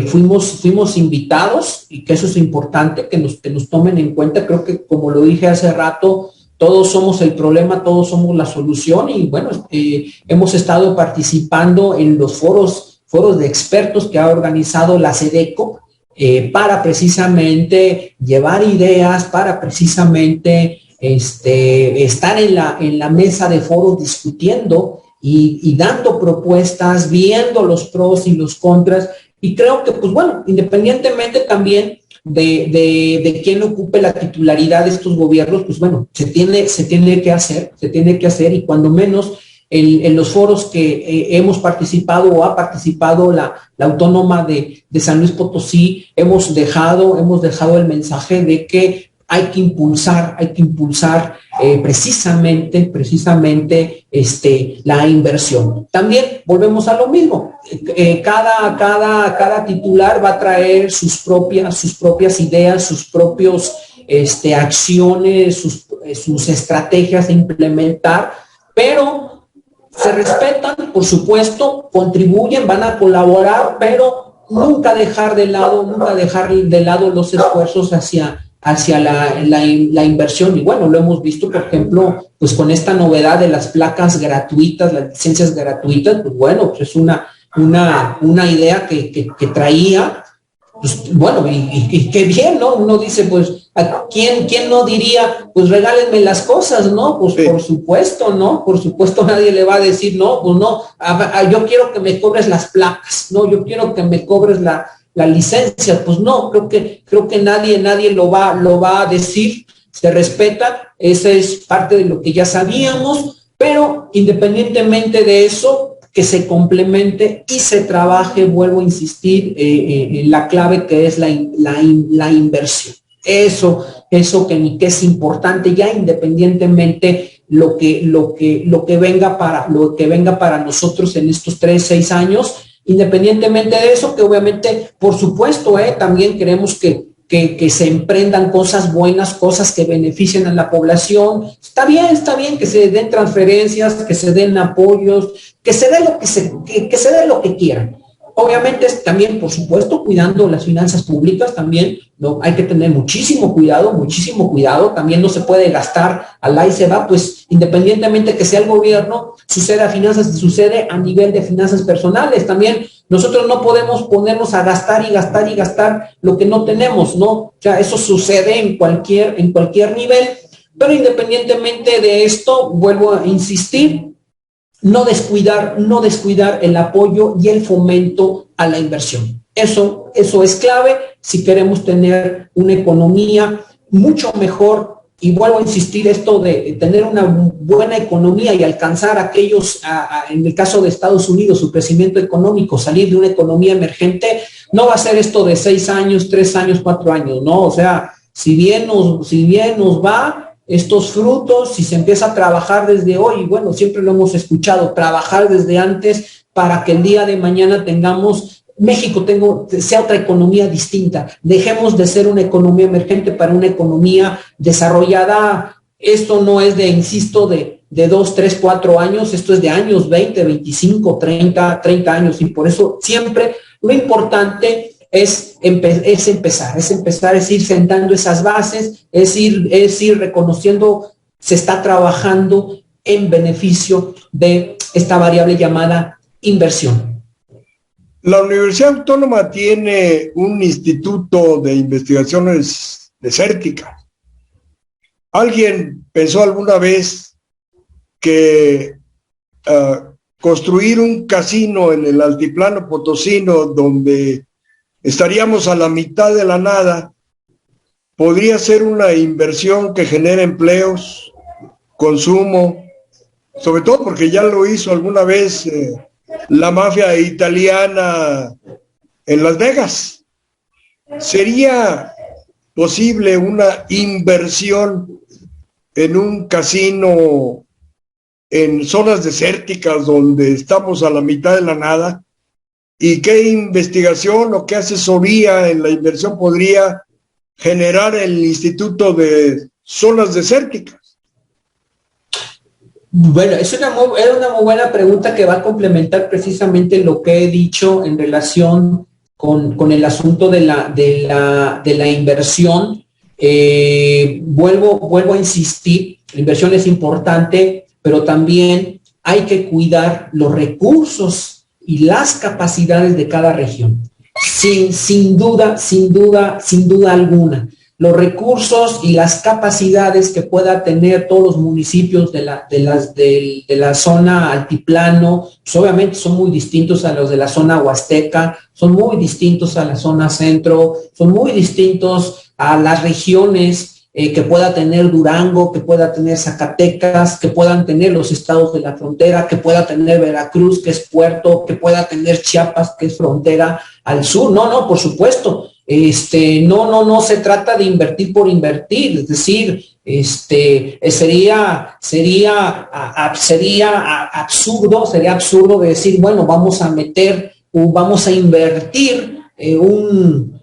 fuimos invitados, y que eso es importante, que nos tomen en cuenta. Creo que, como lo dije hace rato, todos somos el problema, todos somos la solución, y bueno, hemos estado participando en los foros de expertos que ha organizado la SEDECO, para precisamente llevar ideas, para precisamente estar en la mesa de foros discutiendo y dando propuestas, viendo los pros y los contras. Y creo que, pues bueno, independientemente también de quién ocupe la titularidad de estos gobiernos, pues bueno, se tiene que hacer, y cuando menos en los foros que hemos participado o ha participado la Autónoma de San Luis Potosí, hemos dejado el mensaje de que hay que impulsar precisamente la inversión. También volvemos a lo mismo. Cada titular va a traer sus propias ideas, sus propios acciones, sus estrategias a implementar, pero se respetan, por supuesto, contribuyen, van a colaborar, pero nunca dejar de lado los esfuerzos hacia la inversión. Y bueno, lo hemos visto, por ejemplo, pues con esta novedad de las placas gratuitas, las licencias gratuitas, pues bueno, pues es una idea que traía, pues bueno, y qué bien, ¿no? Uno dice, pues, ¿quién no diría, pues regálenme las cosas, ¿no? Pues sí. Por supuesto, ¿no? Por supuesto nadie le va a decir, no, pues no, yo quiero que me cobres las placas, no, yo quiero que me cobres la licencia, pues no, creo que nadie lo va a decir, se respeta, esa es parte de lo que ya sabíamos, pero independientemente de eso, que se complemente y se trabaje, vuelvo a insistir, en la clave que es la inversión. Eso que es importante ya, independientemente lo que venga para nosotros en estos 3-6 años, independientemente de eso, que obviamente, por supuesto, también queremos que se emprendan cosas buenas, cosas que beneficien a la población. Está bien que se den transferencias, que se den apoyos, que se dé lo que quieran. Obviamente también, por supuesto, cuidando las finanzas públicas también, ¿no? Hay que tener muchísimo cuidado, también no se puede gastar al ahí se va, pues independientemente que sea el gobierno, sucede a nivel de finanzas personales también. Nosotros no podemos ponernos a gastar lo que no tenemos, ¿no? O sea, eso sucede en cualquier nivel, pero independientemente de esto, vuelvo a insistir, no descuidar el apoyo y el fomento a la inversión. Eso es clave si queremos tener una economía mucho mejor. Y vuelvo a insistir, esto de tener una buena economía y alcanzar aquellos, en el caso de Estados Unidos, su crecimiento económico, salir de una economía emergente, no va a ser esto de 6 años, 3 años, 4 años, ¿no? O sea, si bien nos va, estos frutos, si se empieza a trabajar desde hoy, y bueno, siempre lo hemos escuchado, trabajar desde antes para que el día de mañana México sea otra economía distinta. Dejemos de ser una economía emergente para una economía desarrollada. Esto no es de 2, 3, 4 años, esto es de años, 20, 25, 30 años, y por eso siempre lo importante es empezar, es ir sentando esas bases, es ir reconociendo, se está trabajando en beneficio de esta variable llamada inversión.
La Universidad Autónoma tiene un instituto de investigaciones desérticas. ¿Alguien pensó alguna vez que construir un casino en el altiplano potosino, donde estaríamos a la mitad de la nada, podría ser una inversión que genere empleos, consumo, sobre todo porque ya lo hizo alguna vez la mafia italiana en Las Vegas? ¿Sería posible una inversión en un casino en zonas desérticas donde estamos a la mitad de la nada? ¿Y qué investigación o qué asesoría en la inversión podría generar el Instituto de Zonas Desérticas?
Bueno, era una muy buena pregunta que va a complementar precisamente lo que he dicho en relación con el asunto de la inversión. Vuelvo a insistir, la inversión es importante, pero también hay que cuidar los recursos y las capacidades de cada región. Sin duda alguna. Los recursos y las capacidades que pueda tener todos los municipios de la zona altiplano, pues obviamente son muy distintos a los de la zona huasteca, son muy distintos a la zona centro, son muy distintos a las regiones que pueda tener Durango, que pueda tener Zacatecas, que puedan tener los estados de la frontera, que pueda tener Veracruz, que es puerto, que pueda tener Chiapas, que es frontera al sur. No, por supuesto. No se trata de invertir por invertir, es decir, sería absurdo de decir, bueno, vamos a invertir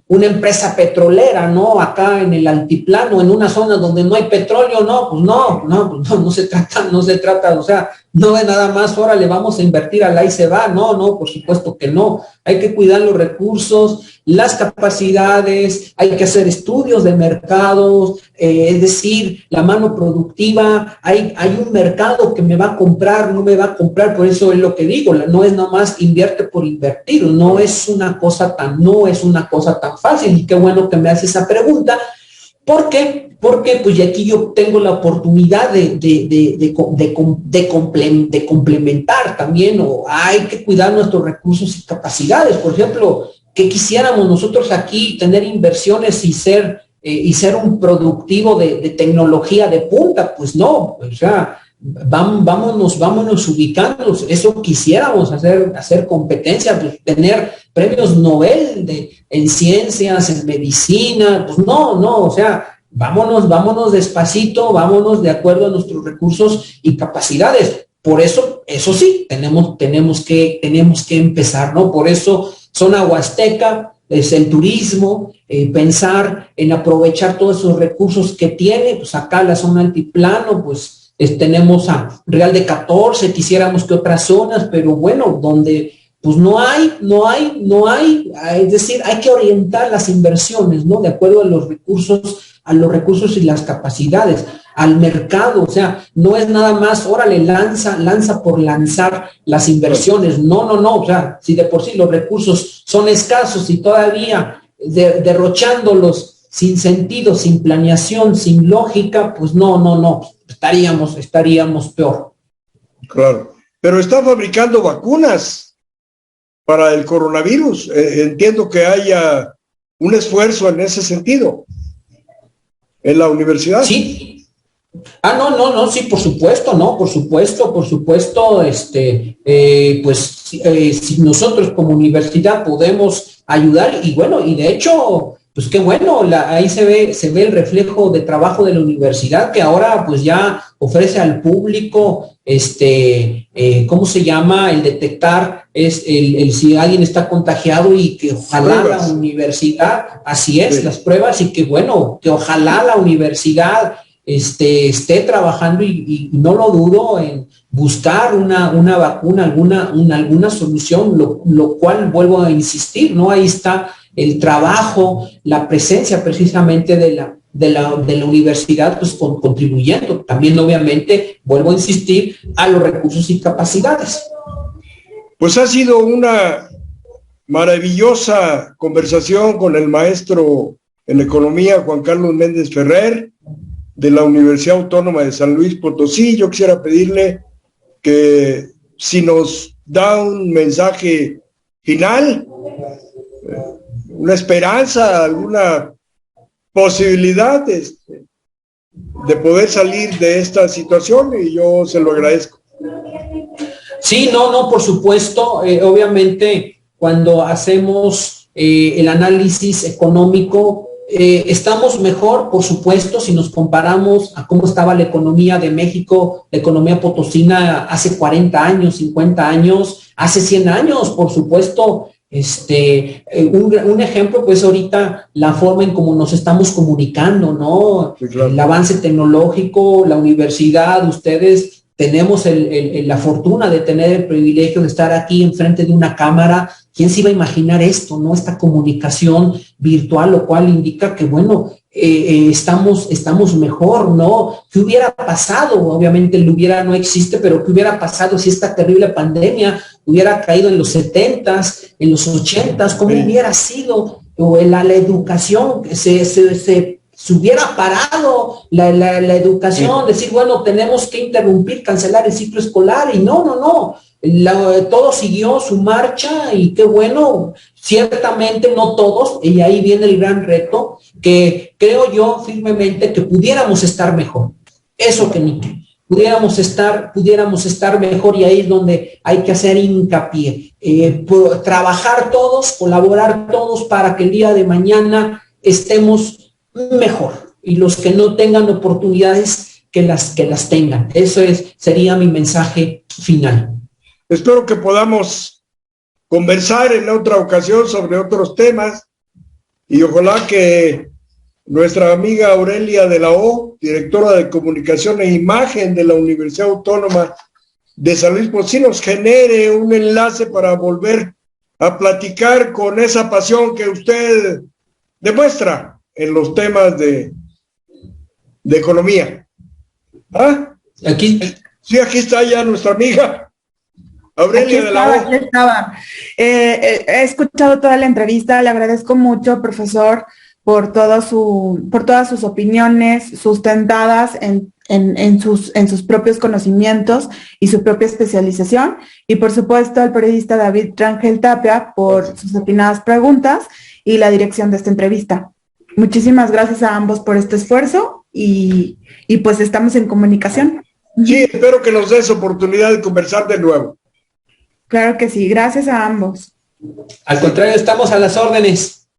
una empresa petrolera, ¿no? Acá en el altiplano, en una zona donde no hay petróleo, no se trata, o sea, no es nada más, órale, vamos a invertir al ahí se va, no, por supuesto que no. Hay que cuidar los recursos, las capacidades, hay que hacer estudios de mercados, es decir, la mano productiva, hay un mercado que me va a comprar, no me va a comprar, por eso es lo que digo, no es nada más invierte por invertir, no es una cosa tan fácil, y qué bueno que me hace esa pregunta. ¿Por qué? Porque pues aquí yo tengo la oportunidad de complementar también, o hay que cuidar nuestros recursos y capacidades. Por ejemplo, que quisiéramos nosotros aquí tener inversiones y ser un productivo de tecnología de punta, pues no, o sea, vámonos ubicando, eso quisiéramos hacer competencia, pues, tener premios Nobel en ciencias, en medicina, pues no, o sea, vámonos despacito, vámonos de acuerdo a nuestros recursos y capacidades. Por eso sí, tenemos que empezar, ¿no? Por eso zona huasteca, es el turismo, pensar en aprovechar todos esos recursos que tiene, pues acá la zona altiplano, pues tenemos a Real de 14, quisiéramos que otras zonas, pero bueno, donde pues no hay, es decir, hay que orientar las inversiones, ¿no? De acuerdo a los recursos y las capacidades, al mercado, o sea, no es nada más, órale, lanza por lanzar las inversiones, no, o sea, si de por sí los recursos son escasos y todavía derrochándolos sin sentido, sin planeación, sin lógica, pues no, estaríamos peor.
Claro, pero está fabricando vacunas para el coronavirus. Entiendo que haya un esfuerzo en ese sentido en la universidad.
Sí. No, sí, por supuesto, si nosotros como universidad podemos ayudar, y bueno, y de hecho, pues qué bueno, ahí se ve el reflejo de trabajo de la universidad, que ahora pues ya ofrece al público, ¿cómo se llama? El detectar el si alguien está contagiado, y que ojalá la universidad, así es, sí, las pruebas, y que bueno, que ojalá la universidad esté trabajando y no lo dudo en buscar una vacuna, alguna solución, lo cual vuelvo a insistir, ¿no? Ahí está el trabajo, la presencia precisamente de la universidad, pues contribuyendo también, obviamente, vuelvo a insistir, a los recursos y capacidades.
Pues ha sido una maravillosa conversación con el maestro en economía Juan Carlos Méndez Ferrer, de la Universidad Autónoma de San Luis Potosí. Yo quisiera pedirle que si nos da un mensaje final, una esperanza, alguna posibilidad de poder salir de esta situación, y yo se lo agradezco.
Sí, no, por supuesto, obviamente cuando hacemos el análisis económico, estamos mejor, por supuesto, si nos comparamos a cómo estaba la economía de México, la economía potosina hace 40 años, 50 años, hace 100 años, por supuesto. Un ejemplo, pues ahorita la forma en cómo nos estamos comunicando, ¿no? Sí, claro. El avance tecnológico, la universidad, ustedes tenemos la fortuna de tener el privilegio de estar aquí enfrente de una cámara. ¿Quién se iba a imaginar esto, no? Esta comunicación virtual, lo cual indica que, bueno, estamos mejor, ¿no? ¿Qué hubiera pasado? Obviamente el hubiera no existe, pero ¿qué hubiera pasado si esta terrible pandemia hubiera caído en los 70s, en los 80s? ¿Cómo hubiera sido? O la educación, se hubiera parado la educación, decir, bueno, tenemos que interrumpir, cancelar el ciclo escolar, y no. todo siguió su marcha y qué bueno, ciertamente no todos, y ahí viene el gran reto, que creo yo firmemente que pudiéramos estar mejor. Eso que ni qué. Pudiéramos estar mejor, y ahí es donde hay que hacer hincapié. Trabajar todos, colaborar todos para que el día de mañana estemos mejor, y los que no tengan oportunidades, que las tengan. Eso sería mi mensaje final.
Espero que podamos conversar en otra ocasión sobre otros temas, y ojalá que nuestra amiga Aurelia de la O, directora de Comunicación e Imagen de la Universidad Autónoma de San Luis Potosí, nos genere un enlace para volver a platicar con esa pasión que usted demuestra en los temas de economía. ¿Ah?
Aquí.
Sí, aquí está ya nuestra amiga Aurelia de la O.
Aquí estaba. He escuchado toda la entrevista, le agradezco mucho, profesor, por todas sus opiniones sustentadas en sus propios conocimientos y su propia especialización, y por supuesto al periodista David Rangel Tapia por sus atinadas preguntas y la dirección de esta entrevista. Muchísimas gracias a ambos por este esfuerzo, y pues estamos en comunicación.
Sí, espero que nos des oportunidad de conversar de nuevo.
Claro que sí, gracias a ambos.
Al contrario, estamos a las órdenes.